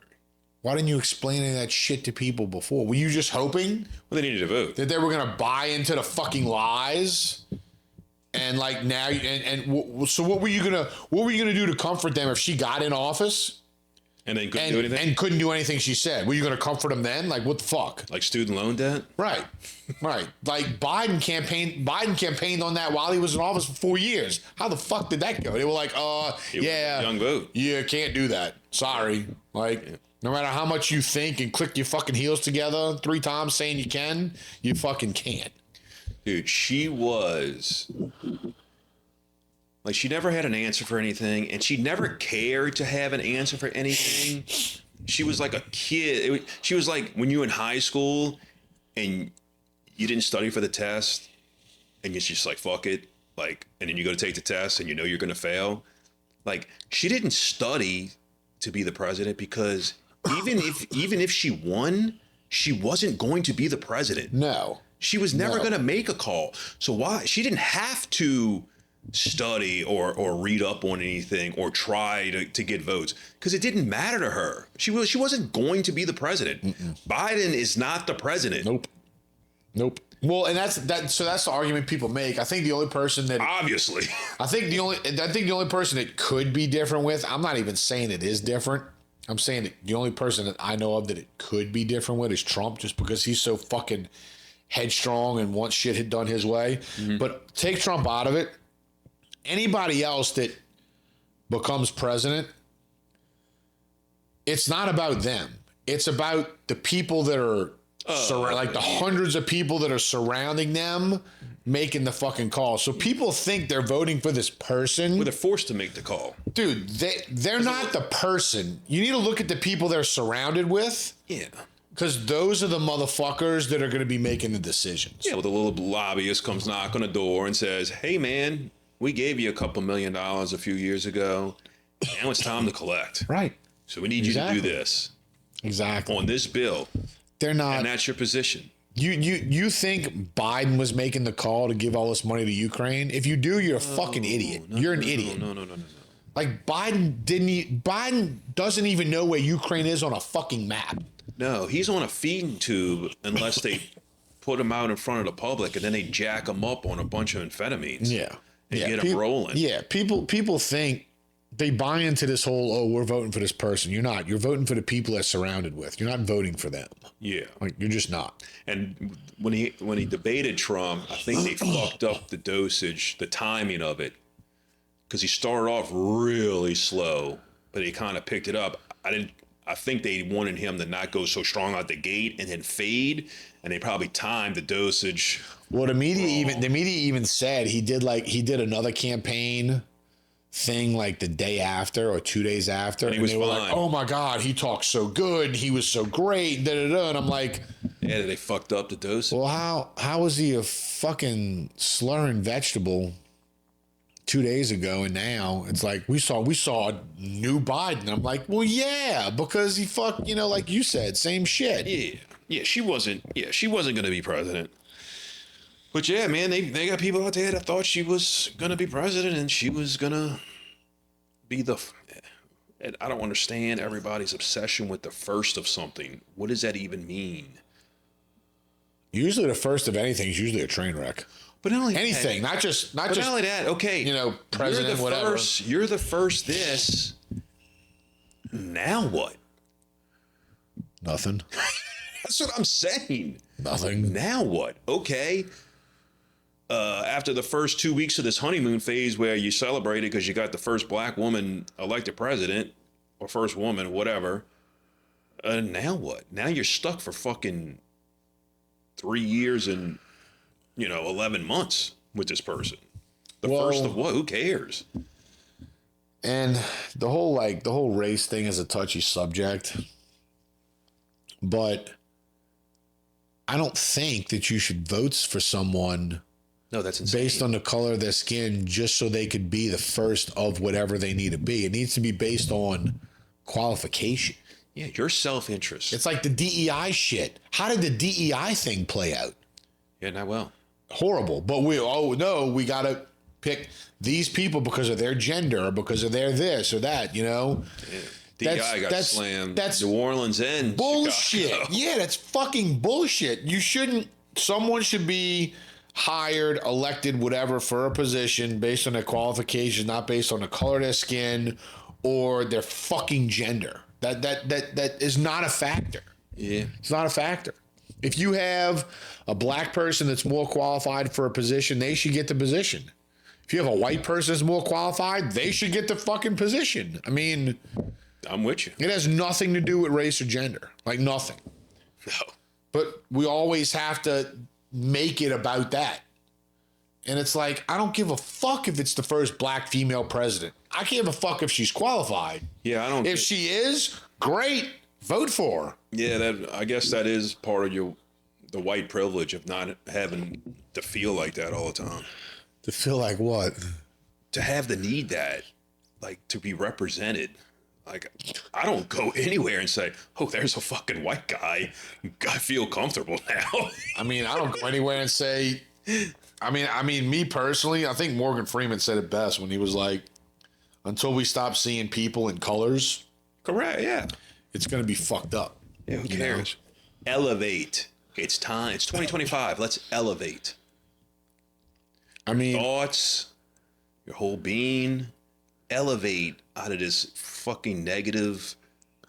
Speaker 1: Why didn't you explain any of that shit to people before? Were you just hoping?
Speaker 2: Well, they needed to vote.
Speaker 1: That they were going to buy into the fucking lies? And like now, so what were you gonna do to comfort them if she got in office?
Speaker 2: And then couldn't do anything?
Speaker 1: And couldn't do anything she said. Were you going to comfort him then? Like, what the fuck?
Speaker 2: Like student loan debt?
Speaker 1: Right. Right. Like Biden campaigned on that while he was in office for 4 years. How the fuck did that go? They were like, yeah.
Speaker 2: Young vote.
Speaker 1: Yeah, can't do that. Sorry. Like, no matter how much you think and click your fucking heels together 3 times saying you can, you fucking can't.
Speaker 2: Dude, she was... Like, she never had an answer for anything, and she never cared to have an answer for anything. She was like a kid. She was like when you were in high school and you didn't study for the test, and you're just like, fuck it. Like, and then you go to take the test, and you know you're going to fail. Like, she didn't study to be the president because even if she won, she wasn't going to be the president.
Speaker 1: No.
Speaker 2: She was never going to make a call. So why? She didn't have to study or read up on anything or try to get votes because it didn't matter to her. She wasn't going to be the president. Biden is not the president.
Speaker 1: Nope. Well, and that's the argument people make. I think the only person that
Speaker 2: obviously
Speaker 1: I think the only person that could be different with, I'm not even saying it is different. I'm saying that the only person that I know of that it could be different with is Trump, just because he's so fucking headstrong and wants shit done his way. But take Trump out of it. Anybody else that becomes president, it's not about them. It's about the people that are like the hundreds of people that are surrounding them making the fucking call. So people think they're voting for this person.
Speaker 2: Well, they're forced to make the call.
Speaker 1: Dude, they're not the person. You need to look at the people they're surrounded with.
Speaker 2: Yeah.
Speaker 1: Because those are the motherfuckers that are going to be making the decisions.
Speaker 2: Yeah, well, the little lobbyist comes knock on the door and says, hey, man, we gave you a couple $1 million a few years ago. Now it's time to collect.
Speaker 1: Right.
Speaker 2: So we need you to do this.
Speaker 1: Exactly.
Speaker 2: On this bill.
Speaker 1: They're not.
Speaker 2: And that's your position.
Speaker 1: You think Biden was making the call to give all this money to Ukraine? If you do, you're a fucking idiot. You're an idiot.
Speaker 2: No.
Speaker 1: Like Biden doesn't even know where Ukraine is on a fucking map.
Speaker 2: No, he's on a feeding tube unless they put him out in front of the public and then they jack him up on a bunch of amphetamines.
Speaker 1: Yeah.
Speaker 2: And get him rolling.
Speaker 1: Yeah. People think they buy into this whole, we're voting for this person. You're not. You're voting for the people they're surrounded with. You're not voting for them.
Speaker 2: Yeah.
Speaker 1: Like, you're just not.
Speaker 2: And when he debated Trump, I think they fucked up the dosage, the timing of it. Because he started off really slow, but he kind of picked it up. I think they wanted him to not go so strong out the gate and then fade, and they probably timed the dosage.
Speaker 1: Well, the media even said he did another campaign thing like the day after or 2 days after, and they were like, "Oh my God, he talked so good, he was so great." And I'm like,
Speaker 2: "Yeah, they fucked up the dosage."
Speaker 1: Well, how was he a fucking slurring vegetable 2 days ago, and now it's like we saw a new Biden. I'm like, well, yeah, because he fucked, like you said, same shit.
Speaker 2: Yeah, she wasn't going to be president. But yeah, man, they got people out there that thought she was going to be president and she was going to be I don't understand everybody's obsession with the first of something. What does that even mean?
Speaker 1: Usually the first of anything is usually a train wreck.
Speaker 2: But not only
Speaker 1: anything,
Speaker 2: that,
Speaker 1: not just
Speaker 2: only that. Okay,
Speaker 1: president, whatever.
Speaker 2: You're the first. This. Now what?
Speaker 1: Nothing.
Speaker 2: That's what I'm saying.
Speaker 1: Nothing.
Speaker 2: Now what? Okay. After the first 2 weeks of this honeymoon phase where you celebrated because you got the first black woman elected president or first woman, whatever. Now what? Now you're stuck for fucking 3 years and 11 months with this person. First of what? Who cares?
Speaker 1: And the whole race thing is a touchy subject. But I don't think that you should vote for someone
Speaker 2: that's insane.
Speaker 1: Based on the color of their skin just so they could be the first of whatever they need to be. It needs to be based on qualification.
Speaker 2: Yeah, your self-interest.
Speaker 1: It's like the DEI shit. How did the DEI thing play out?
Speaker 2: Yeah, not well.
Speaker 1: Horrible. But we got to pick these people because of their gender or because of their this or that,
Speaker 2: Yeah. DEI got slammed. That's New Orleans and
Speaker 1: bullshit.
Speaker 2: Chicago.
Speaker 1: Yeah, that's fucking bullshit. Someone should be hired, elected, whatever, for a position based on their qualifications, not based on the color of their skin or their fucking gender. That is not a factor.
Speaker 2: Yeah.
Speaker 1: It's not a factor. If you have a black person that's more qualified for a position, they should get the position. If you have a white person that's more qualified, they should get the fucking position. I mean,
Speaker 2: I'm with you.
Speaker 1: it has nothing to do with race or gender. Like, nothing.
Speaker 2: No.
Speaker 1: But we always have to make it about that. And it's like, I don't give a fuck if it's the first black female president. I can't give a fuck if she's qualified.
Speaker 2: Yeah, I don't.
Speaker 1: If she is, great. Vote for her.
Speaker 2: Yeah, I guess that is part of the white privilege of not having to feel like that all the time.
Speaker 1: To feel like what?
Speaker 2: To have the need that, like, to be represented. Like, I don't go anywhere and say, oh, there's a fucking white guy. I feel comfortable now.
Speaker 1: I mean, I don't go anywhere and say, I mean, me personally, I think Morgan Freeman said it best when he was like, until we stop seeing people in colors.
Speaker 2: Correct, yeah.
Speaker 1: It's going to be fucked up.
Speaker 2: Yeah, who cares? Elevate. It's time. It's 2025. Let's elevate.
Speaker 1: I mean,
Speaker 2: Thoughts, your whole being, elevate out of this fucking negative,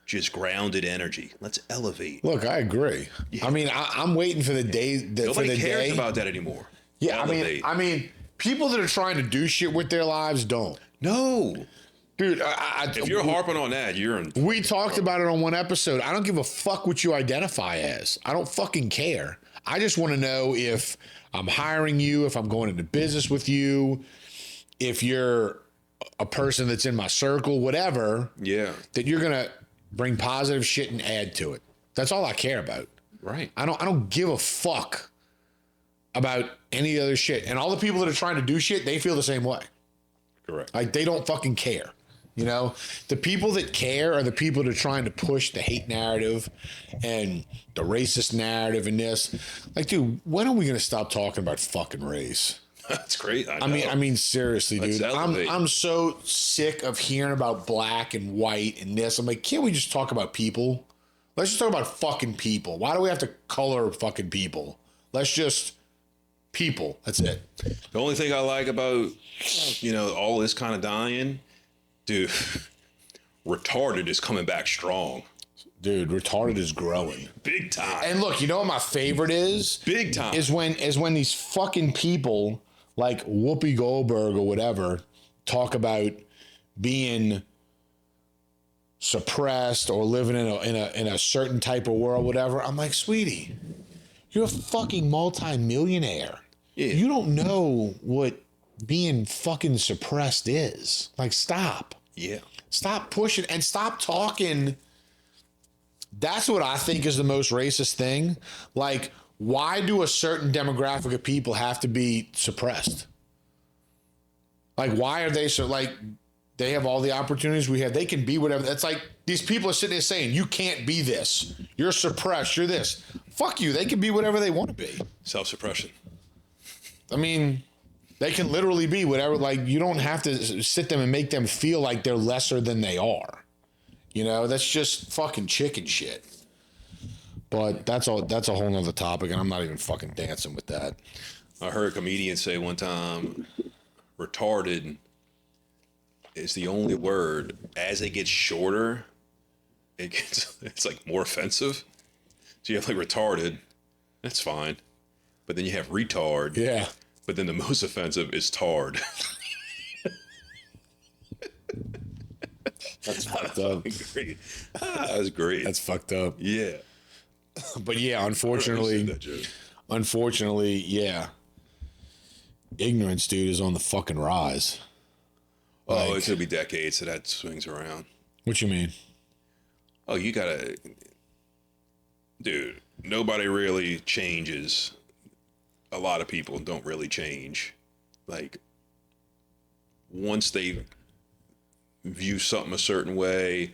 Speaker 2: just grounded energy. Let's elevate.
Speaker 1: look, I agree.
Speaker 2: Yeah.
Speaker 1: I mean, I'm waiting for the day.
Speaker 2: Nobody cares about that anymore.
Speaker 1: Yeah,
Speaker 2: Elevate.
Speaker 1: I mean, people that are trying to do shit with their lives don't.
Speaker 2: No.
Speaker 1: Dude,
Speaker 2: If you're harping on that, you're in.
Speaker 1: we talked about it on one episode. I don't give a fuck what you identify as. I don't fucking care. I just want to know if I'm hiring you, if I'm going into business with you, if you're a person that's in my circle, whatever,
Speaker 2: Yeah.
Speaker 1: that you're going to bring positive shit and add to it. That's all I care about.
Speaker 2: Right.
Speaker 1: I don't give a fuck about any other shit. And all the people that are trying to do shit, they feel the same way.
Speaker 2: Correct.
Speaker 1: Like, they don't fucking care. You know, the people that care are the people that are trying to push the hate narrative and the racist narrative and this. Like, dude, when are we going to stop talking about fucking race?
Speaker 2: That's great. I
Speaker 1: mean, seriously,
Speaker 2: Let's
Speaker 1: dude.
Speaker 2: elevate.
Speaker 1: I'm so sick of hearing about black and white and this. I'm like, can't we just talk about people? Let's just talk about fucking people. Why do we have to color fucking people? Let's just people. That's it.
Speaker 2: The only thing I like about, all this kind of dying, dude, retarded is coming back strong.
Speaker 1: Dude, retarded is growing.
Speaker 2: Big time.
Speaker 1: And look, you know what my favorite is?
Speaker 2: Big time.
Speaker 1: Is when these fucking people like Whoopi Goldberg or whatever talk about being suppressed or living in a certain type of world, whatever. I'm like, sweetie, you're a fucking multi-millionaire.
Speaker 2: Yeah.
Speaker 1: You don't know what being fucking suppressed is. Like, stop.
Speaker 2: Yeah.
Speaker 1: Stop pushing and stop talking. That's what I think is the most racist thing. Like, why do a certain demographic of people have to be suppressed? Like, why are they so, like, they have all the opportunities we have. They can be whatever. It's like these people are sitting there saying, you can't be this. You're suppressed. You're this. Fuck you. They can be whatever they want to be.
Speaker 2: Self-suppression.
Speaker 1: I mean, they can literally be whatever. Like, you don't have to sit them and make them feel like they're lesser than they are. You know, that's just fucking chicken shit. But that's a whole nother topic, and I'm not even fucking dancing with that.
Speaker 2: I heard a comedian say one time, retarded is the only word. As it gets shorter, it's like more offensive. So you have like retarded, that's fine. But then you have retard.
Speaker 1: Yeah.
Speaker 2: But then the most offensive is tard.
Speaker 1: That's fucked up.
Speaker 2: Great. That's great.
Speaker 1: That's fucked up.
Speaker 2: Yeah.
Speaker 1: But yeah, unfortunately, yeah. Ignorance, dude, is on the fucking rise.
Speaker 2: Oh, it's gonna be decades so that swings around.
Speaker 1: What you mean?
Speaker 2: Oh, you gotta, dude. Nobody really changes. A lot of people don't really change. Like, once they view something a certain way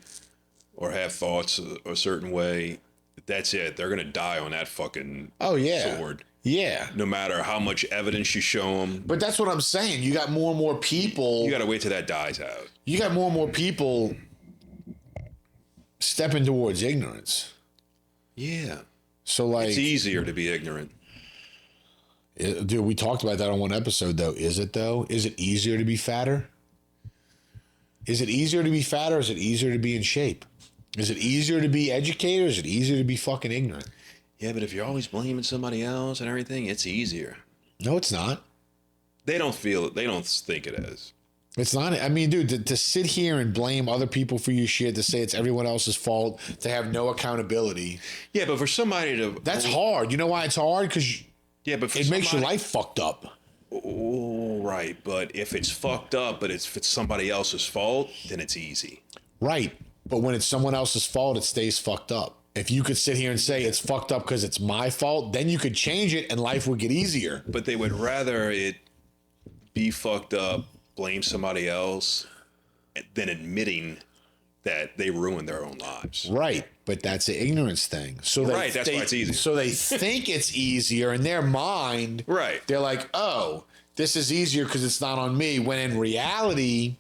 Speaker 2: or have thoughts a certain way, that's it. They're gonna die on that fucking sword.
Speaker 1: Yeah.
Speaker 2: No matter how much evidence you show them.
Speaker 1: But that's what I'm saying. You got more and more people.
Speaker 2: You gotta wait till that dies out.
Speaker 1: You got more and more people stepping towards ignorance.
Speaker 2: Yeah.
Speaker 1: So, like,
Speaker 2: It's easier to be ignorant.
Speaker 1: dude, we talked about that on one episode, though. Is it, though? Is it easier to be fatter? Is it easier to be fatter or is it easier to be in shape? Is it easier to be educated or is it easier to be fucking ignorant?
Speaker 2: Yeah, but if you're always blaming somebody else and everything, it's easier.
Speaker 1: No, it's not.
Speaker 2: They don't feel it. They don't think it is.
Speaker 1: It's not. I mean, dude, to sit here and blame other people for your shit, to say it's everyone else's fault, to have no accountability.
Speaker 2: Yeah, but for somebody to...
Speaker 1: That's hard. You know why it's hard? Because it makes your life fucked up.
Speaker 2: Oh, right. But if it's fucked up, but if it's somebody else's fault, then it's easy.
Speaker 1: Right. But when it's someone else's fault, it stays fucked up. If you could sit here and say it's fucked up because it's my fault, then you could change it and life would get easier.
Speaker 2: But they would rather it be fucked up, blame somebody else, than admitting that they ruined their own lives.
Speaker 1: Right. But that's an ignorance thing. So
Speaker 2: that's why it's easy.
Speaker 1: So they think it's easier in their mind.
Speaker 2: Right.
Speaker 1: They're like, oh, this is easier because it's not on me. When in reality,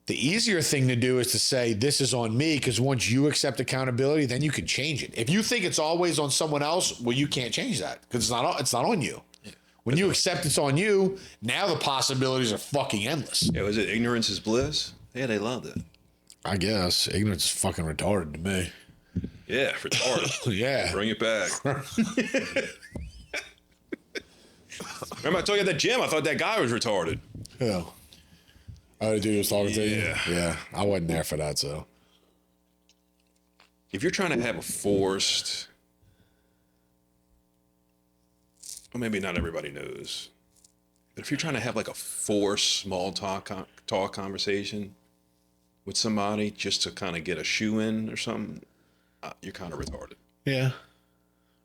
Speaker 1: the easier thing to do is to say, this is on me, because once you accept accountability, then you can change it. If you think it's always on someone else, well, you can't change that because it's not on you. Yeah. When you accept it's on you, now the possibilities are fucking endless.
Speaker 2: Yeah, was it ignorance is bliss? Yeah, they loved it.
Speaker 1: I guess. Ignorance is fucking retarded to me.
Speaker 2: Yeah, retarded.
Speaker 1: Yeah.
Speaker 2: Bring it back. Remember I told you at the gym, I thought that guy was retarded.
Speaker 1: Yeah. Oh, the dude was talking to you?
Speaker 2: Yeah.
Speaker 1: Yeah. I wasn't there for that, so.
Speaker 2: If you're trying to have a forced, well, maybe not everybody knows, but if you're trying to have like a forced small talk conversation with somebody just to kind of get a shoe in or something, you're kind of retarded.
Speaker 1: Yeah.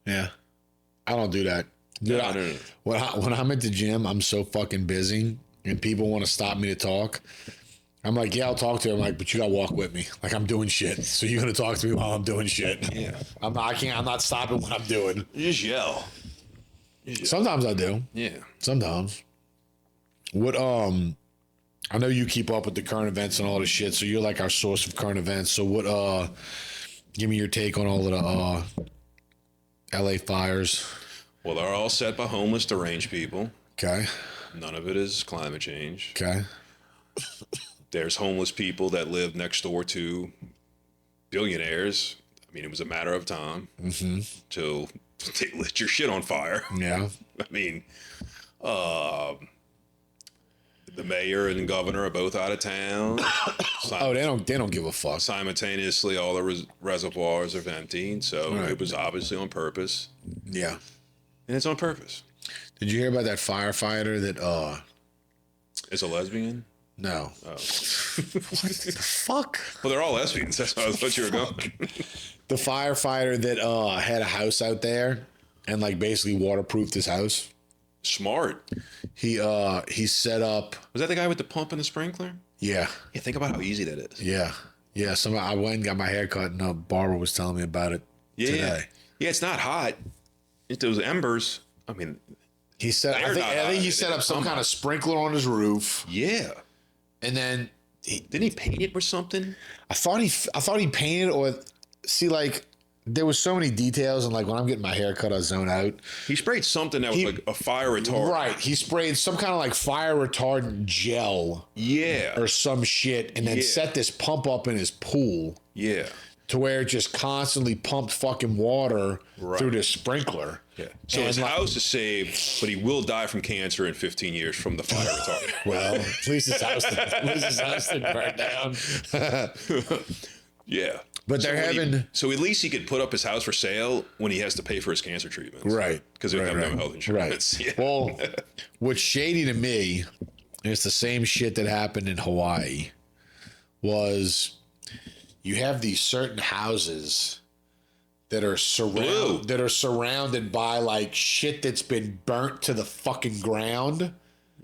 Speaker 1: Yeah. I don't do that. Dude,
Speaker 2: No.
Speaker 1: When I'm at the gym, I'm so fucking busy and people want to stop me to talk. I'm like, yeah, I'll talk to you. I'm like, but you got to walk with me. Like, I'm doing shit. So you're going to talk to me while I'm doing shit.
Speaker 2: Yeah.
Speaker 1: I'm not stopping what I'm doing.
Speaker 2: You just yell.
Speaker 1: Sometimes I do.
Speaker 2: Yeah.
Speaker 1: Sometimes. What, I know you keep up with the current events and all this shit. So you're like our source of current events. So what, give me your take on all of the, LA fires.
Speaker 2: Well, they're all set by homeless, deranged people.
Speaker 1: Okay.
Speaker 2: None of it is climate change.
Speaker 1: Okay.
Speaker 2: There's homeless people that live next door to billionaires. I mean, it was a matter of time till they lit your shit on fire.
Speaker 1: Yeah.
Speaker 2: I mean, the mayor and governor are both out of town.
Speaker 1: Oh, they don't give a fuck.
Speaker 2: Simultaneously, all the reservoirs are emptying, so
Speaker 1: Right.
Speaker 2: it was obviously on purpose.
Speaker 1: Yeah.
Speaker 2: And it's on purpose.
Speaker 1: Did you hear about that firefighter that
Speaker 2: Is a lesbian?
Speaker 1: no. Oh. What the fuck?
Speaker 2: Well, they're all lesbians. That's why I thought you were going.
Speaker 1: The firefighter that had a house out there and like basically waterproofed his house.
Speaker 2: Smart.
Speaker 1: He set up.
Speaker 2: Was that the guy with the pump and the sprinkler?
Speaker 1: Yeah.
Speaker 2: Yeah, think about how easy that is.
Speaker 1: Yeah. Yeah. I went and got my hair cut and a barber was telling me about it today.
Speaker 2: Yeah, it's not hot. It's those embers. I mean,
Speaker 1: He said, I think he set up some kind of sprinkler on his roof.
Speaker 2: yeah.
Speaker 1: And then
Speaker 2: Didn't he paint it or something?
Speaker 1: I thought he painted or see, like, there was so many details, and like when I'm getting my hair cut, I zone out.
Speaker 2: He sprayed something that was like a fire retardant.
Speaker 1: Right. He sprayed some kind of like fire retardant gel
Speaker 2: Yeah.
Speaker 1: or some shit, and then set this pump up in his pool
Speaker 2: Yeah.
Speaker 1: to where it just constantly pumped fucking water through this sprinkler.
Speaker 2: Yeah. So his house is saved, but he will die from cancer in 15 years from the fire retardant.
Speaker 1: Well, at least his house didn't burn down.
Speaker 2: Yeah.
Speaker 1: But they're having...
Speaker 2: So at least he could put up his house for sale when he has to pay for his cancer treatments.
Speaker 1: Right.
Speaker 2: Because they have no health insurance.
Speaker 1: Right.
Speaker 2: Yeah.
Speaker 1: Well, what's shady to me, and it's the same shit that happened in Hawaii, was you have these certain houses that are surrounded by like shit that's been burnt to the fucking ground.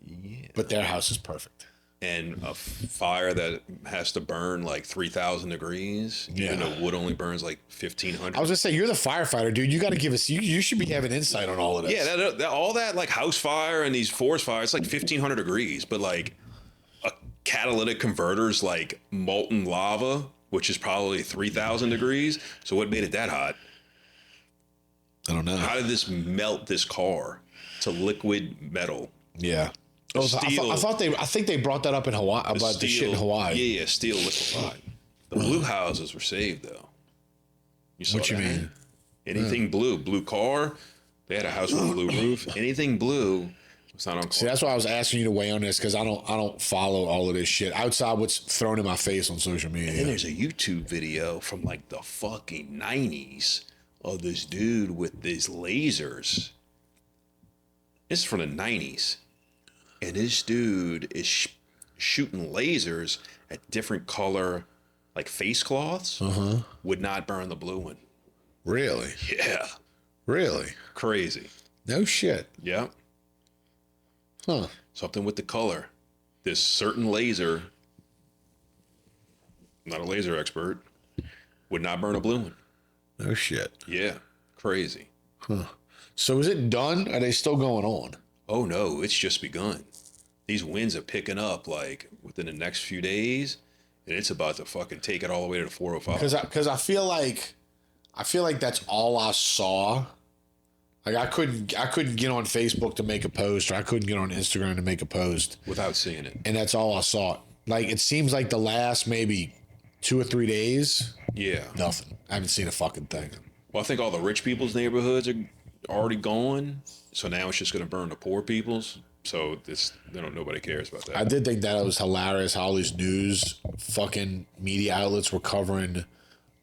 Speaker 1: Yeah. But their house is perfect. And
Speaker 2: a fire that has to burn like 3,000 degrees, even though wood only burns like 1,500.
Speaker 1: I was gonna say, you're the firefighter, dude. You got to give us. You should be having insight on all of this.
Speaker 2: Yeah, all that like house fire and these forest fires, it's like 1,500 degrees, but like a catalytic converter's like molten lava, which is probably 3,000 degrees. So what made it that hot?
Speaker 1: I don't know.
Speaker 2: How did this melt this car to liquid metal?
Speaker 1: Yeah. I think they brought that up in Hawaii about the shit in Hawaii.
Speaker 2: Yeah, steel liquefied. The blue houses were saved though. You saw
Speaker 1: What you
Speaker 2: that?
Speaker 1: mean?
Speaker 2: Anything blue car. They had a house with a blue roof. Anything blue was not on.
Speaker 1: See, that's why I was asking you to weigh on this because I don't follow all of this shit outside what's thrown in my face on social media.
Speaker 2: And then there's a YouTube video from like the fucking 90s of this dude with these lasers. This is from the 90s. And this dude is shooting lasers at different color, like face cloths. Would not burn the blue one.
Speaker 1: Really?
Speaker 2: Yeah.
Speaker 1: Really?
Speaker 2: Crazy.
Speaker 1: No shit.
Speaker 2: Yeah.
Speaker 1: Huh.
Speaker 2: Something with the color. This certain laser, I'm not a laser expert, would not burn a blue one.
Speaker 1: No shit.
Speaker 2: Yeah. Crazy.
Speaker 1: So is it done? Are they still going on?
Speaker 2: Oh no, it's just begun. These winds are picking up like within the next few days, and it's about to fucking take it all the way to the 405.
Speaker 1: Because I feel like that's all I saw. Like I couldn't get on Facebook to make a post, or I couldn't get on Instagram to make a post
Speaker 2: Without seeing it.
Speaker 1: and that's all I saw. Like it seems like the last maybe 2 or 3 days,
Speaker 2: Yeah.
Speaker 1: nothing. I haven't seen a fucking thing.
Speaker 2: Well, I think all the rich people's neighborhoods are already gone, so now it's just going to burn the poor people's. So nobody cares about that.
Speaker 1: I did think that it was hilarious how all these news fucking media outlets were covering,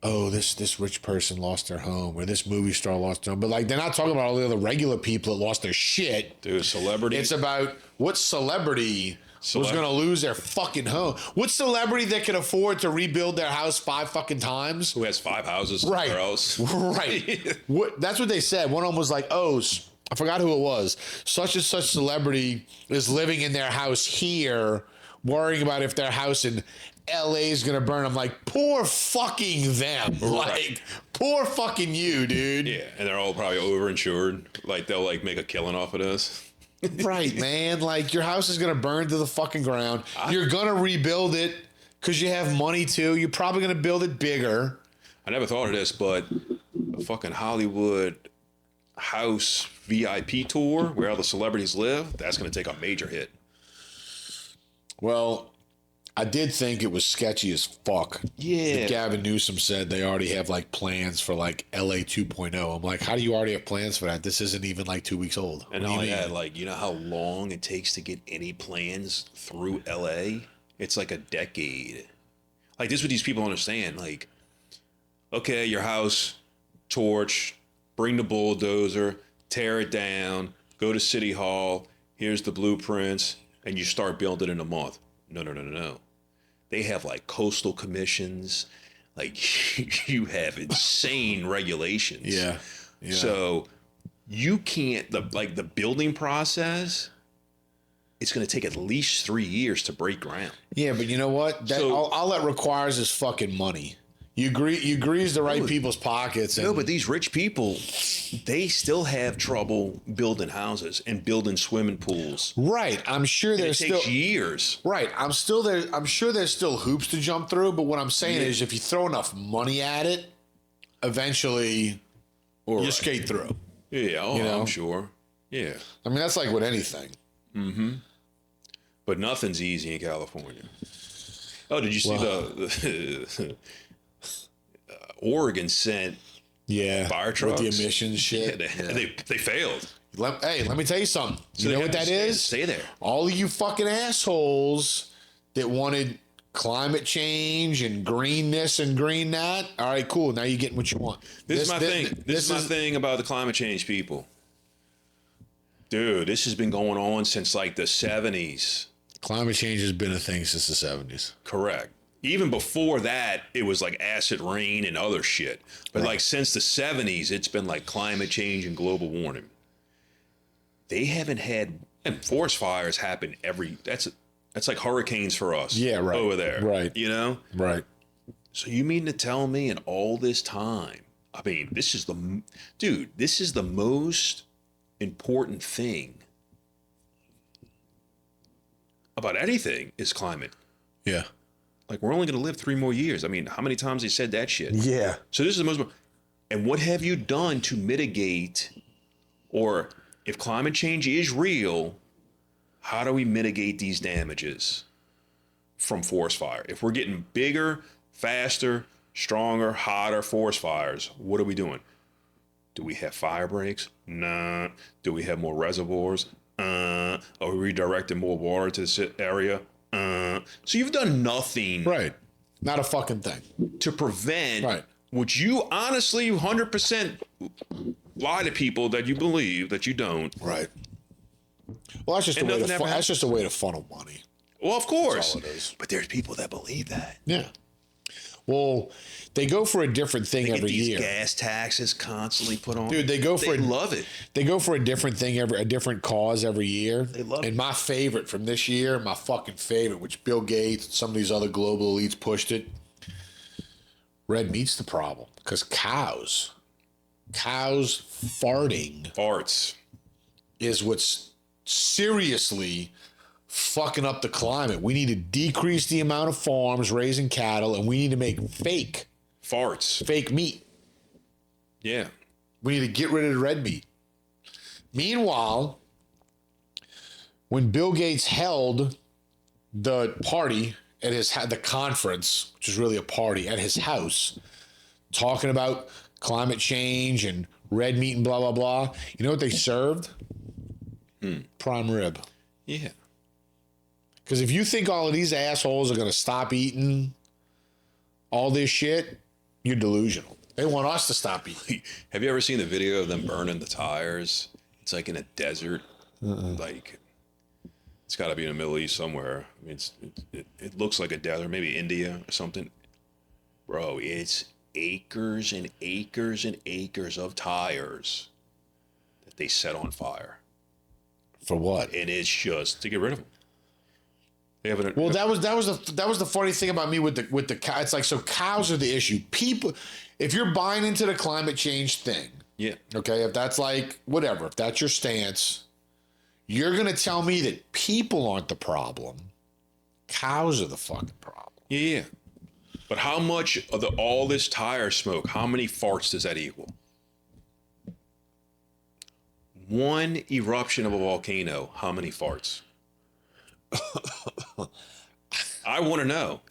Speaker 1: oh, this rich person lost their home, or this movie star lost their home. But like they're not talking about all the other regular people that lost their shit.
Speaker 2: Dude, celebrity.
Speaker 1: It's about what celebrity was going to lose their fucking home. What celebrity that can afford to rebuild their house 5 fucking times?
Speaker 2: Who has 5 houses
Speaker 1: Right.
Speaker 2: somewhere else.
Speaker 1: Right. That's what they said. One of them was like, oh, I forgot who it was. Such and such celebrity is living in their house here, worrying about if their house in LA is going to burn. I'm like, poor fucking them. Like, poor fucking you, dude.
Speaker 2: Yeah, and they're all probably overinsured. Like they'll like make a killing off of this.
Speaker 1: Right, man. Like, your house is going to burn to the fucking ground. You're going to rebuild it because you have money to. You're probably going to build it bigger.
Speaker 2: I never thought of this, but the fucking Hollywood house VIP tour where all the celebrities live, that's going to take a major hit.
Speaker 1: Well, I did think it was sketchy as fuck.
Speaker 2: Yeah.
Speaker 1: That Gavin Newsom said they already have like plans for like LA 2.0. I'm like, how do you already have plans for that? This isn't even like 2 weeks old.
Speaker 2: And
Speaker 1: What do
Speaker 2: all
Speaker 1: you mean?
Speaker 2: that, like, you know how long it takes to get any plans through LA? It's like a decade. Like, this is what these people understand. Like, okay, your house, torch, bring the bulldozer, tear it down, go to City Hall, here's the blueprints, and you start building in a month. No. They have like coastal commissions. Like, you have insane regulations.
Speaker 1: Yeah.
Speaker 2: So you can't, the building process, it's going to take at least 3 years to break ground.
Speaker 1: Yeah, but you know what? All that requires is fucking money. You grease the right people's pockets.
Speaker 2: No, but these rich people, they still have trouble building houses and building swimming pools.
Speaker 1: Right. I'm sure there's
Speaker 2: It takes
Speaker 1: still
Speaker 2: years.
Speaker 1: right. I'm sure there's still hoops to jump through. But what I'm saying is, if you throw enough money at it, eventually you skate through.
Speaker 2: Yeah, I'm sure. Yeah.
Speaker 1: I mean, that's like with anything.
Speaker 2: But nothing's easy in California. Oh, did you see the Oregon sent fire trucks
Speaker 1: with the emissions shit?
Speaker 2: They failed.
Speaker 1: Let me tell you something.
Speaker 2: So
Speaker 1: You know what that is?
Speaker 2: Stay there.
Speaker 1: All of you fucking assholes that wanted climate change and green this and green that. All right, cool. Now you're getting what you want.
Speaker 2: This is my thing. This is my thing about the climate change people. Dude, this has been going on since like the 70s.
Speaker 1: Climate change has been a thing since the 70s.
Speaker 2: Correct. Even before that, it was like acid rain and other shit. But like since the 70s, it's been like climate change and global warming. They haven't had, and forest fires happen that's like hurricanes for us.
Speaker 1: Yeah, right.
Speaker 2: Over there.
Speaker 1: Right.
Speaker 2: You know?
Speaker 1: Right.
Speaker 2: So you mean to tell me in all this time, I mean, this is the most important thing about anything is climate.
Speaker 1: Yeah.
Speaker 2: Like, we're only going to live 3 more years. I mean, how many times they said that shit?
Speaker 1: Yeah.
Speaker 2: So this is the most, and what have you done to mitigate, or if climate change is real, how do we mitigate these damages from forest fire? If we're getting bigger, faster, stronger, hotter forest fires. What are we doing? Do we have fire breaks? Nah. Do we have more reservoirs? Are we redirecting more water to this area? So you've done nothing
Speaker 1: Right. Not a fucking thing.
Speaker 2: to prevent
Speaker 1: Right.
Speaker 2: what you honestly 100% lie to people that you believe that you don't.
Speaker 1: Right. Well, that's just
Speaker 2: And
Speaker 1: a way to
Speaker 2: nothing ever
Speaker 1: that's just a way to funnel money.
Speaker 2: Well, of course.
Speaker 1: That's all it is.
Speaker 2: But there's people that believe that.
Speaker 1: Yeah. Well, they go for a different thing
Speaker 2: They get
Speaker 1: every
Speaker 2: these
Speaker 1: year.
Speaker 2: gas taxes constantly put on.
Speaker 1: Dude, they
Speaker 2: love it.
Speaker 1: They go for a different thing a different cause every year.
Speaker 2: They love
Speaker 1: and
Speaker 2: it.
Speaker 1: my favorite from this year, my fucking favorite, which Bill Gates, some of these other global elites pushed it. Red meat's the problem because cows farting
Speaker 2: Farts.
Speaker 1: is what's seriously fucking up the climate. We need to decrease the amount of farms raising cattle, and we need to make fake meat.
Speaker 2: Yeah.
Speaker 1: We need to get rid of the red meat. Meanwhile, when Bill Gates held the party at the conference, which is really a party at his house, talking about climate change and red meat and blah, blah, blah, you know what they served? Prime rib.
Speaker 2: Yeah.
Speaker 1: Because if you think all of these assholes are going to stop eating all this shit, you're delusional. They want us to stop eating.
Speaker 2: Have you ever seen the video of them burning the tires? It's like in a desert. Like, it's got to be in the Middle East somewhere. I mean, it looks like a desert, maybe India or something. Bro, it's acres and acres and acres of tires that they set on fire.
Speaker 1: For what?
Speaker 2: And it's just to get rid of them. They have
Speaker 1: Well, that was the funny thing about me with the cow. It's like, so cows are the issue. People, if you're buying into the climate change thing,
Speaker 2: yeah.
Speaker 1: okay, if that's like whatever, if that's your stance, you're gonna tell me that people aren't the problem. Cows are the fucking problem.
Speaker 2: Yeah. But how much of all this tire smoke, how many farts does that equal? One eruption of a volcano, how many farts? I want to know.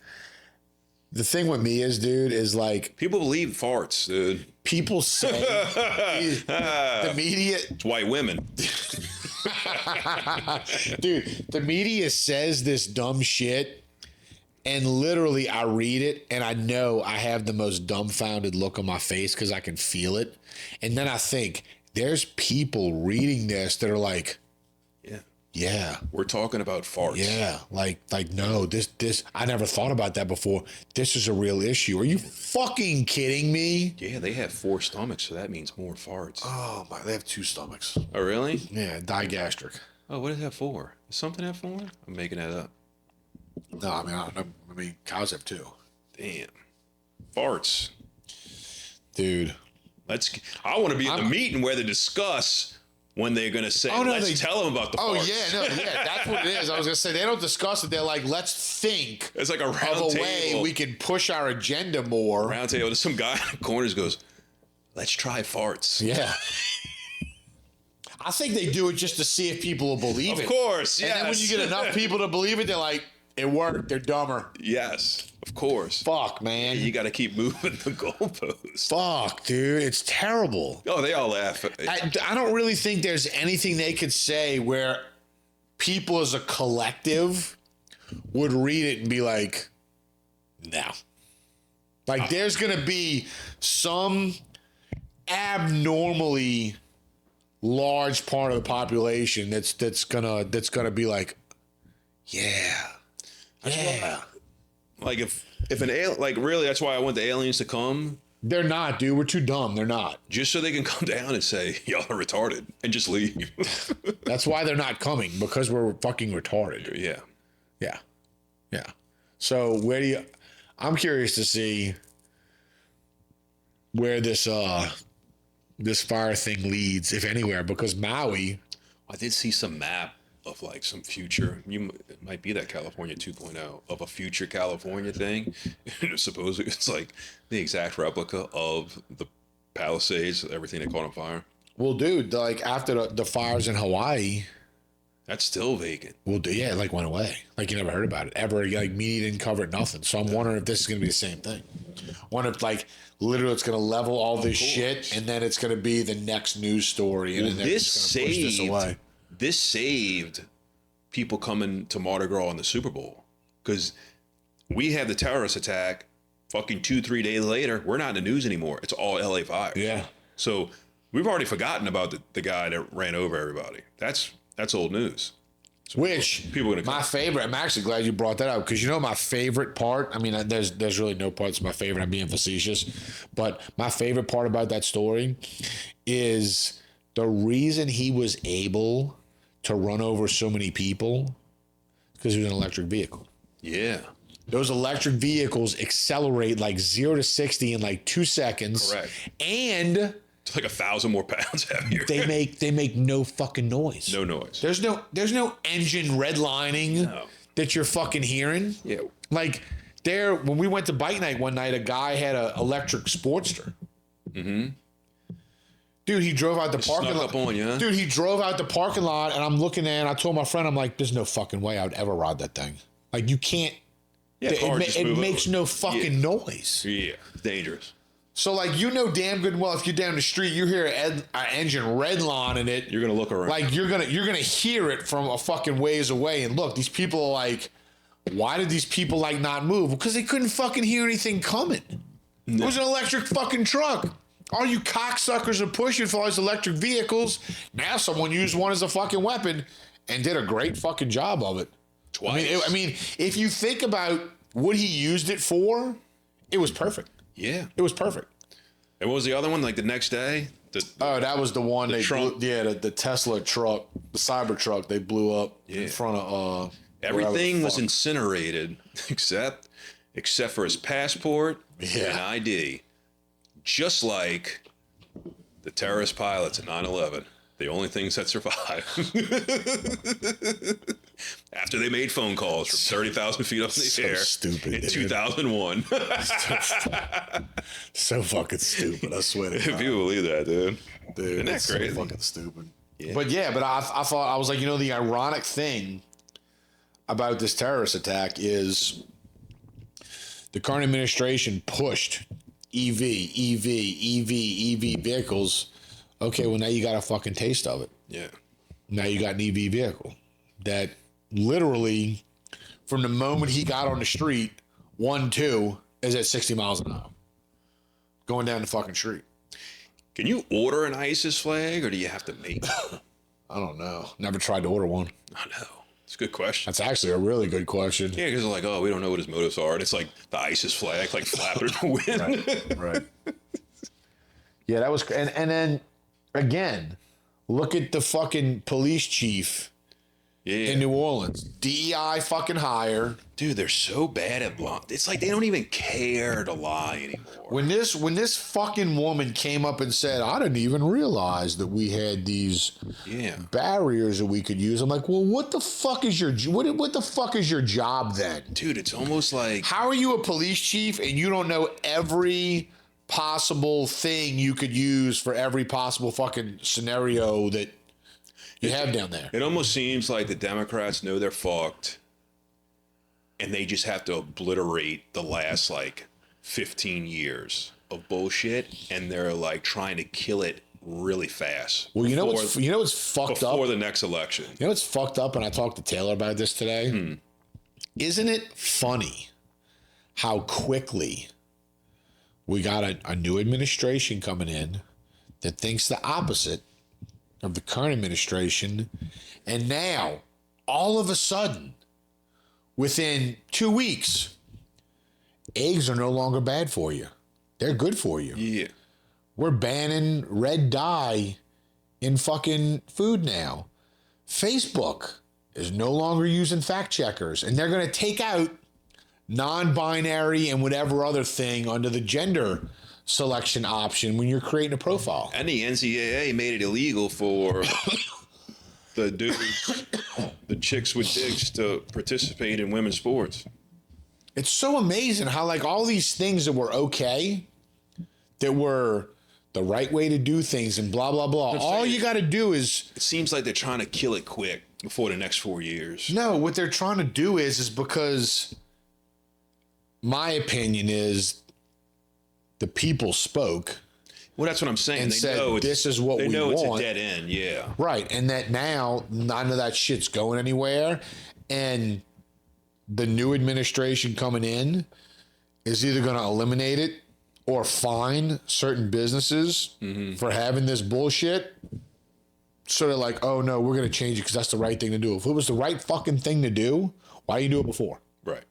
Speaker 1: The thing with me is, dude, is like
Speaker 2: People believe farts, dude.
Speaker 1: people say the media,
Speaker 2: It's white women.
Speaker 1: dude, the media says this dumb shit, and literally I read it and I know I have the most dumbfounded look on my face because I can feel it. And then I think there's people reading this that are like,
Speaker 2: Yeah.
Speaker 1: yeah,
Speaker 2: We're talking about farts.
Speaker 1: yeah, like no, this I never thought about that before. This is a real issue. Are you fucking kidding me?
Speaker 2: Yeah, they have 4 stomachs, so that means more farts.
Speaker 1: Oh my, they have 2 stomachs.
Speaker 2: Oh, really?
Speaker 1: Yeah, digastric.
Speaker 2: Oh, what is that for? Is something that for? I'm making that up.
Speaker 1: No, I mean, I don't know. I mean, cows have 2.
Speaker 2: Damn. Farts.
Speaker 1: Dude.
Speaker 2: I want to be in the meeting where they discuss when they're going to say, let's tell them about the farts.
Speaker 1: Oh, yeah, that's what it is. I was going to say, they don't discuss it. They're like, let's think
Speaker 2: It's like a
Speaker 1: of
Speaker 2: round
Speaker 1: a way
Speaker 2: table.
Speaker 1: we can push our agenda more.
Speaker 2: Round table. There's some guy in the corners goes, let's try farts.
Speaker 1: Yeah. I think they do it just to see if people will believe it.
Speaker 2: Of course,
Speaker 1: And
Speaker 2: yes.
Speaker 1: then when you get enough people to believe it, they're like, it worked. They're dumber.
Speaker 2: Yes, of course.
Speaker 1: Fuck, man.
Speaker 2: You got to keep moving the goalposts.
Speaker 1: Fuck, dude. It's terrible.
Speaker 2: Oh, they all laugh.
Speaker 1: I don't really think there's anything they could say where people as a collective would read it and be like, no. Like there's going to be some abnormally large part of the population that's gonna be like, yeah. Yeah.
Speaker 2: Like if an alien, like really, that's why I want the aliens to come,
Speaker 1: They're not, dude. We're too dumb. They're not.
Speaker 2: just so they can come down and say y'all are retarded and just leave.
Speaker 1: That's why they're not coming, because we're fucking retarded.
Speaker 2: Yeah.
Speaker 1: Yeah. Yeah. So I'm curious to see where this fire thing leads, if anywhere, because Maui,
Speaker 2: I did see some map of like some future. It might be that California 2.0 of a future California thing. Supposedly it's like the exact replica of the Palisades, everything they caught on fire.
Speaker 1: well, dude, like after the fires in Hawaii,
Speaker 2: That's still vacant.
Speaker 1: Well, yeah, it like went away. Like you never heard about it ever. Like media didn't cover it, nothing. So I'm wondering if this is going to be the same thing. Wonder if like literally it's going to level all this shit, and then it's going to be the next news story, and then
Speaker 2: this
Speaker 1: going to push this away.
Speaker 2: This saved people coming to Mardi Gras in the Super Bowl, because we had the terrorist attack. Fucking 2-3 days later, we're not in the news anymore. It's all LA fires.
Speaker 1: Yeah.
Speaker 2: So we've already forgotten about the guy that ran over everybody. That's old news. So
Speaker 1: Which
Speaker 2: people are gonna
Speaker 1: my favorite. I'm actually glad you brought that up, because you know my favorite part. I mean, there's really no parts of my favorite. I'm being facetious, but my favorite part about that story is the reason he was able to run over so many people, because he was an electric vehicle.
Speaker 2: Yeah.
Speaker 1: Those electric vehicles accelerate like 0 to 60 in like 2 seconds.
Speaker 2: Correct.
Speaker 1: And
Speaker 2: It's like 1,000 more pounds heavier.
Speaker 1: they make no fucking noise.
Speaker 2: No noise.
Speaker 1: There's no engine redlining that you're fucking hearing.
Speaker 2: Yeah.
Speaker 1: Like when we went to bike night one night, a guy had an electric Sportster. Mm-hmm. Dude, he drove out the parking lot.
Speaker 2: Up on you, huh?
Speaker 1: Dude, he drove out the parking lot, and I'm looking there, and I told my friend, I'm like, there's no fucking way I would ever ride that thing. Like, you can't.
Speaker 2: Yeah,
Speaker 1: it makes no fucking noise.
Speaker 2: Yeah, dangerous.
Speaker 1: So, like, you know damn good well, if you're down the street, you hear an engine redlining it.
Speaker 2: You're gonna look around.
Speaker 1: Like, you're gonna hear it from a fucking ways away. And look, these people are like, why did these people like not move? Because they couldn't fucking hear anything coming. No. It was an electric fucking truck. All you cocksuckers are pushing for all these electric vehicles. Now someone used one as a fucking weapon and did a great fucking job of it.
Speaker 2: Twice.
Speaker 1: I mean, if you think about what he used it for, it was perfect.
Speaker 2: Yeah.
Speaker 1: It was perfect.
Speaker 2: And what was the other one? Like the next day?
Speaker 1: That was the one
Speaker 2: the
Speaker 1: they
Speaker 2: Trump.
Speaker 1: blew, the Tesla truck, the Cybertruck they blew up in front of
Speaker 2: everything was incinerated except for his passport and ID. Just like the terrorist pilots at 9/11. The only things that survived. After they made phone calls from 30,000 feet up in the air
Speaker 1: stupid,
Speaker 2: in
Speaker 1: dude.
Speaker 2: 2001.
Speaker 1: So fucking stupid, I swear to God.
Speaker 2: People believe that, dude.
Speaker 1: Isn't
Speaker 2: that crazy?
Speaker 1: So fucking stupid.
Speaker 2: Yeah.
Speaker 1: But I thought, I was like, the ironic thing about this terrorist attack is the current administration pushed EV vehicles. Okay, well, now you got a fucking taste of it.
Speaker 2: Yeah.
Speaker 1: Now you got an EV vehicle that literally, from the moment he got on the street, 1-2 is at 60 miles an hour. Going down the fucking street.
Speaker 2: Can you order an ISIS flag, or do you have to make one?
Speaker 1: I don't know. Never tried to order one.
Speaker 2: I know. It's a good question.
Speaker 1: That's actually a really good question.
Speaker 2: Yeah, because they're like, we don't know what his motives are. And it's like the ISIS flag, like flapping in the wind.
Speaker 1: Right. Yeah, that was... And then, again, look at the fucking police chief in New Orleans. DEI fucking hire.
Speaker 2: Dude, they're so bad at lying. It's like they don't even care to lie anymore.
Speaker 1: When this fucking woman came up and said, I didn't even realize that we had these barriers that we could use. I'm like, well, what the fuck is your job then?
Speaker 2: Dude, it's almost like...
Speaker 1: How are you a police chief and you don't know every possible thing you could use for every possible fucking scenario that you have down there?
Speaker 2: It almost seems like the Democrats know they're fucked, and they just have to obliterate the last, 15 years of bullshit, and they're, trying to kill it really fast.
Speaker 1: Well, you know what's fucked up?
Speaker 2: Before the next election.
Speaker 1: You know what's fucked up, and I talked to Taylor about this today? Isn't it funny how quickly we got a new administration coming in that thinks the opposite of the current administration, and now, all of a sudden, within 2 weeks, eggs are no longer bad for you. They're good for you.
Speaker 2: Yeah.
Speaker 1: We're banning red dye in fucking food now. Facebook is no longer using fact checkers, and they're going to take out non-binary and whatever other thing under the gender selection option when you're creating a profile.
Speaker 2: And the NCAA made it illegal for the dudes, the chicks with dicks, to participate in women's sports.
Speaker 1: It's so amazing how all these things that were okay, that were the right way to do things and blah, blah, blah. All you got to do is...
Speaker 2: It seems like they're trying to kill it quick. for the next 4 years.
Speaker 1: No, what they're trying to do is because my opinion is the people spoke.
Speaker 2: Well, that's what I'm saying.
Speaker 1: And
Speaker 2: they
Speaker 1: said,
Speaker 2: know
Speaker 1: this is what we
Speaker 2: know
Speaker 1: want.
Speaker 2: it's a dead end, yeah.
Speaker 1: Right. And that now none of that shit's going anywhere. And the new administration coming in is either going to eliminate it or fine certain businesses for having this bullshit. So they're like, oh, no, we're going to change it because that's the right thing to do. If it was the right fucking thing to do, why didn't you do it before?
Speaker 2: Right.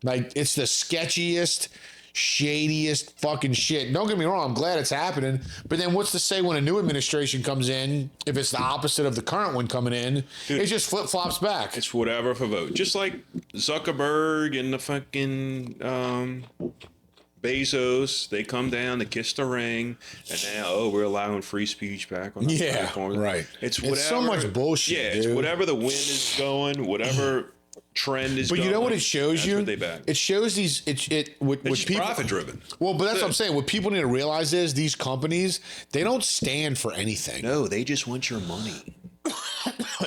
Speaker 1: Like, it's the sketchiest, shadiest fucking shit. Don't get me wrong, I'm glad it's happening. But then what's to say when a new administration comes in, if it's the opposite of the current one coming in, it just flip-flops back.
Speaker 2: It's whatever for vote. Just like Zuckerberg and the fucking Bezos, they come down to kiss the ring, and now we're allowing free speech back on the platform.
Speaker 1: Right.
Speaker 2: It's whatever.
Speaker 1: It's so much bullshit.
Speaker 2: Yeah,
Speaker 1: dude.
Speaker 2: it's whatever the wind is going, whatever trend is.
Speaker 1: But
Speaker 2: going,
Speaker 1: you know what it shows you?
Speaker 2: What they back.
Speaker 1: It shows these. With people
Speaker 2: profit driven.
Speaker 1: Well, but that's what I'm saying. What people need to realize is these companies, they don't stand for anything.
Speaker 2: No, they just want your money.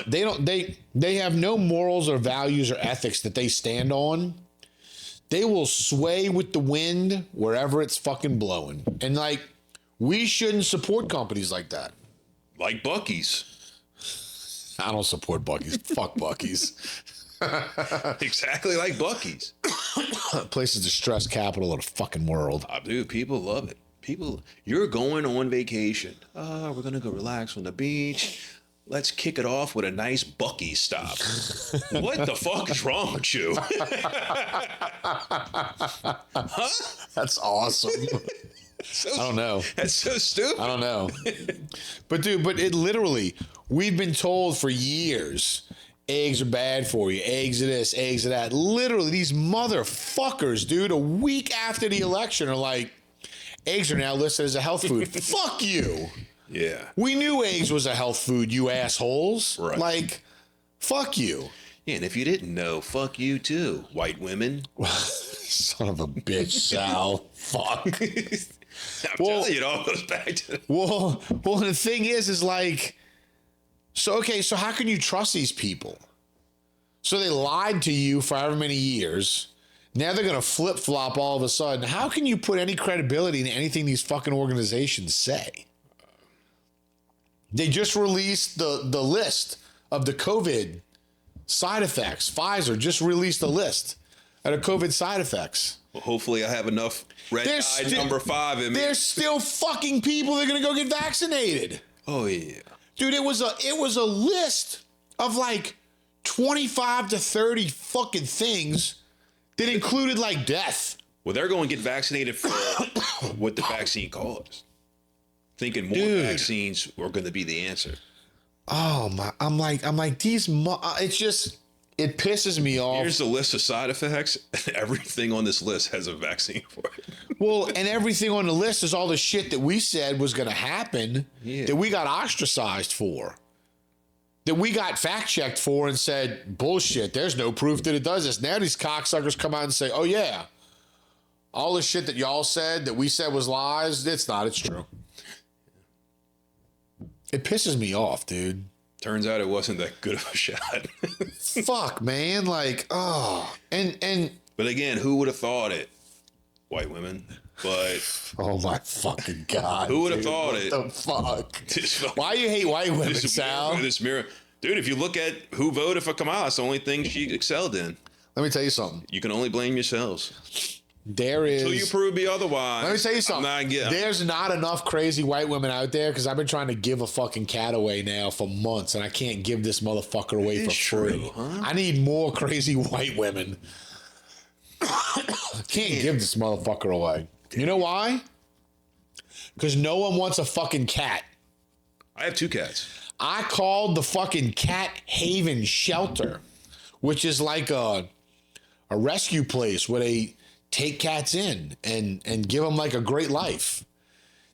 Speaker 1: They don't. They have no morals or values or ethics that they stand on. They will sway with the wind wherever it's fucking blowing. And like, we shouldn't support companies like that.
Speaker 2: Like Buc-ee's.
Speaker 1: I don't support Buc-ee's. Fuck Buc-ee's.
Speaker 2: Exactly like Buc-ee's.
Speaker 1: Place is the stress capital of the fucking world.
Speaker 2: Dude, people love it. You're going on vacation. We're going to go relax on the beach. Let's kick it off with a nice Buc-ee's stop. What the fuck is wrong with you? Huh?
Speaker 1: That's awesome. I don't know.
Speaker 2: That's so stupid.
Speaker 1: I don't know. But dude, it literally, we've been told for years, eggs are bad for you. Eggs are this, eggs are that. Literally, these motherfuckers, dude, a week after the election are like, eggs are now listed as a health food. Fuck you.
Speaker 2: Yeah.
Speaker 1: We knew eggs was a health food, you assholes.
Speaker 2: Right.
Speaker 1: Like, fuck you.
Speaker 2: Yeah, and if you didn't know, fuck you too, white women.
Speaker 1: Son of a bitch, Sal. Fuck.
Speaker 2: I'm telling you, it all goes back to...
Speaker 1: Well, the thing is like, so how can you trust these people? So they lied to you for however many years. Now they're going to flip-flop all of a sudden. How can you put any credibility in anything these fucking organizations say? They just released the list of the COVID side effects. Pfizer just released a list of the COVID side effects.
Speaker 2: Well, hopefully I have enough red eye number 5 in me.
Speaker 1: There's still fucking people that are going to go get vaccinated.
Speaker 2: Oh, yeah.
Speaker 1: Dude, it was a list of like 25 to 30 fucking things that included like death.
Speaker 2: Well, they're going to get vaccinated for what the vaccine caused. Thinking more vaccines are going to be the answer.
Speaker 1: Oh my! I'm like these. It's just, it pisses me off.
Speaker 2: Here's the list of side effects. Everything on this list has a vaccine for it.
Speaker 1: Well, and everything on the list is all the shit that we said was going to happen, that we got ostracized for, that we got fact checked for, and said bullshit. There's no proof that it does this. Now these cocksuckers come out and say, "Oh yeah, all the shit that y'all said that we said was lies. It's not. It's true." It pisses me off, dude.
Speaker 2: Turns out it wasn't that good of a shot.
Speaker 1: Fuck, man. Like, oh. And
Speaker 2: But again, who would have thought it? White women. But
Speaker 1: oh my fucking God.
Speaker 2: Who would have thought it?
Speaker 1: What the fuck? Why you hate white women, Sal?
Speaker 2: This mirror. Dude, if you look at who voted for Kamala, it's the only thing she excelled in.
Speaker 1: Let me tell you something.
Speaker 2: You can only blame yourselves.
Speaker 1: There is.
Speaker 2: Until you prove me otherwise.
Speaker 1: Let me tell you something. There's not enough crazy white women out there, because I've been trying to give a fucking cat away now for months, and I can't give this motherfucker away for free. Huh? I need more crazy white women. I can't give this motherfucker away. You know why? Because no one wants a fucking cat.
Speaker 2: I have 2 cats.
Speaker 1: I called the fucking Cat Haven shelter, which is like a rescue place where they take cats in and give them like a great life.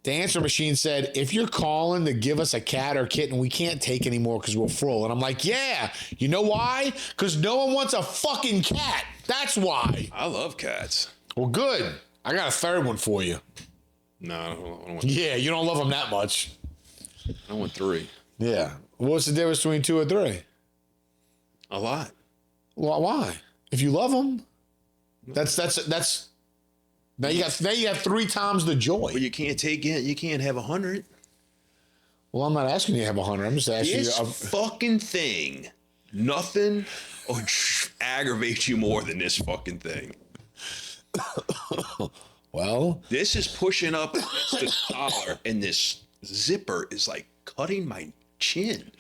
Speaker 1: The answer machine said, if you're calling to give us a cat or kitten, we can't take anymore because we're full. And I'm like, yeah, you know why? Because no one wants a fucking cat. That's why.
Speaker 2: I love cats.
Speaker 1: Well, good. I got a third one for you.
Speaker 2: No, I don't want
Speaker 1: Yeah, you don't love them that much.
Speaker 2: I want 3.
Speaker 1: Yeah. What's the difference between 2 or 3?
Speaker 2: A lot.
Speaker 1: Why? If you love them, that's now you have 3 times the joy.
Speaker 2: But you can't take it. You can't have 100.
Speaker 1: Well, I'm not asking you to have 100. I'm just asking
Speaker 2: This
Speaker 1: you.
Speaker 2: fucking thing, nothing aggravates you more than this fucking thing.
Speaker 1: Well,
Speaker 2: this is pushing up against the collar, and this zipper is like cutting my chin.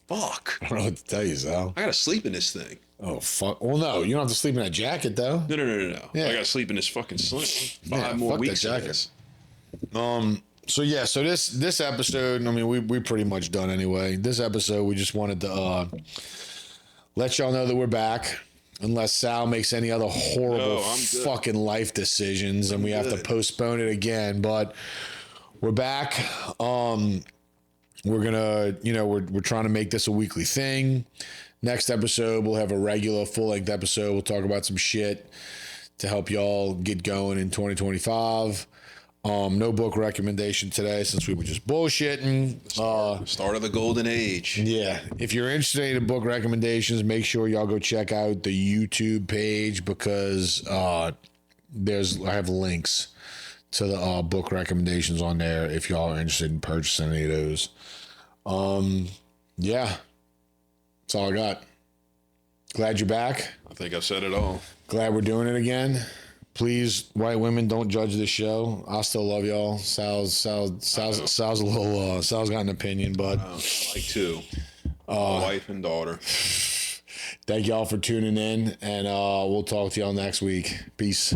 Speaker 2: Fuck.
Speaker 1: I don't know what to tell you, Sal.
Speaker 2: I gotta sleep in this thing.
Speaker 1: Oh, fuck. Well, no, you don't have to sleep in that jacket, though.
Speaker 2: No.
Speaker 1: Yeah.
Speaker 2: I gotta sleep in this fucking sling. 5
Speaker 1: Yeah,
Speaker 2: more
Speaker 1: fuck
Speaker 2: weeks
Speaker 1: that
Speaker 2: of
Speaker 1: jacket.
Speaker 2: this.
Speaker 1: So this episode, I mean, we pretty much done anyway. This episode, we just wanted to let y'all know that we're back. Unless Sal makes any other horrible fucking life decisions and we have to postpone it again. But we're back. We're gonna, we're trying to make this a weekly thing. Next episode, we'll have a regular full-length episode. We'll talk about some shit to help y'all get going in 2025. No book recommendation today since we were just bullshitting.
Speaker 2: Start of the golden age.
Speaker 1: Yeah. If you're interested in book recommendations, make sure y'all go check out the YouTube page because I have links to the book recommendations on there if y'all are interested in purchasing any of those. Yeah. That's all I got. Glad you're back.
Speaker 2: I think I've said it all.
Speaker 1: Glad we're doing it again. Please, white women, don't judge this show. I still love y'all. Sal's a little. Sal's got an opinion, but
Speaker 2: I like to. Wife and daughter.
Speaker 1: Thank y'all for tuning in, and we'll talk to y'all next week. Peace.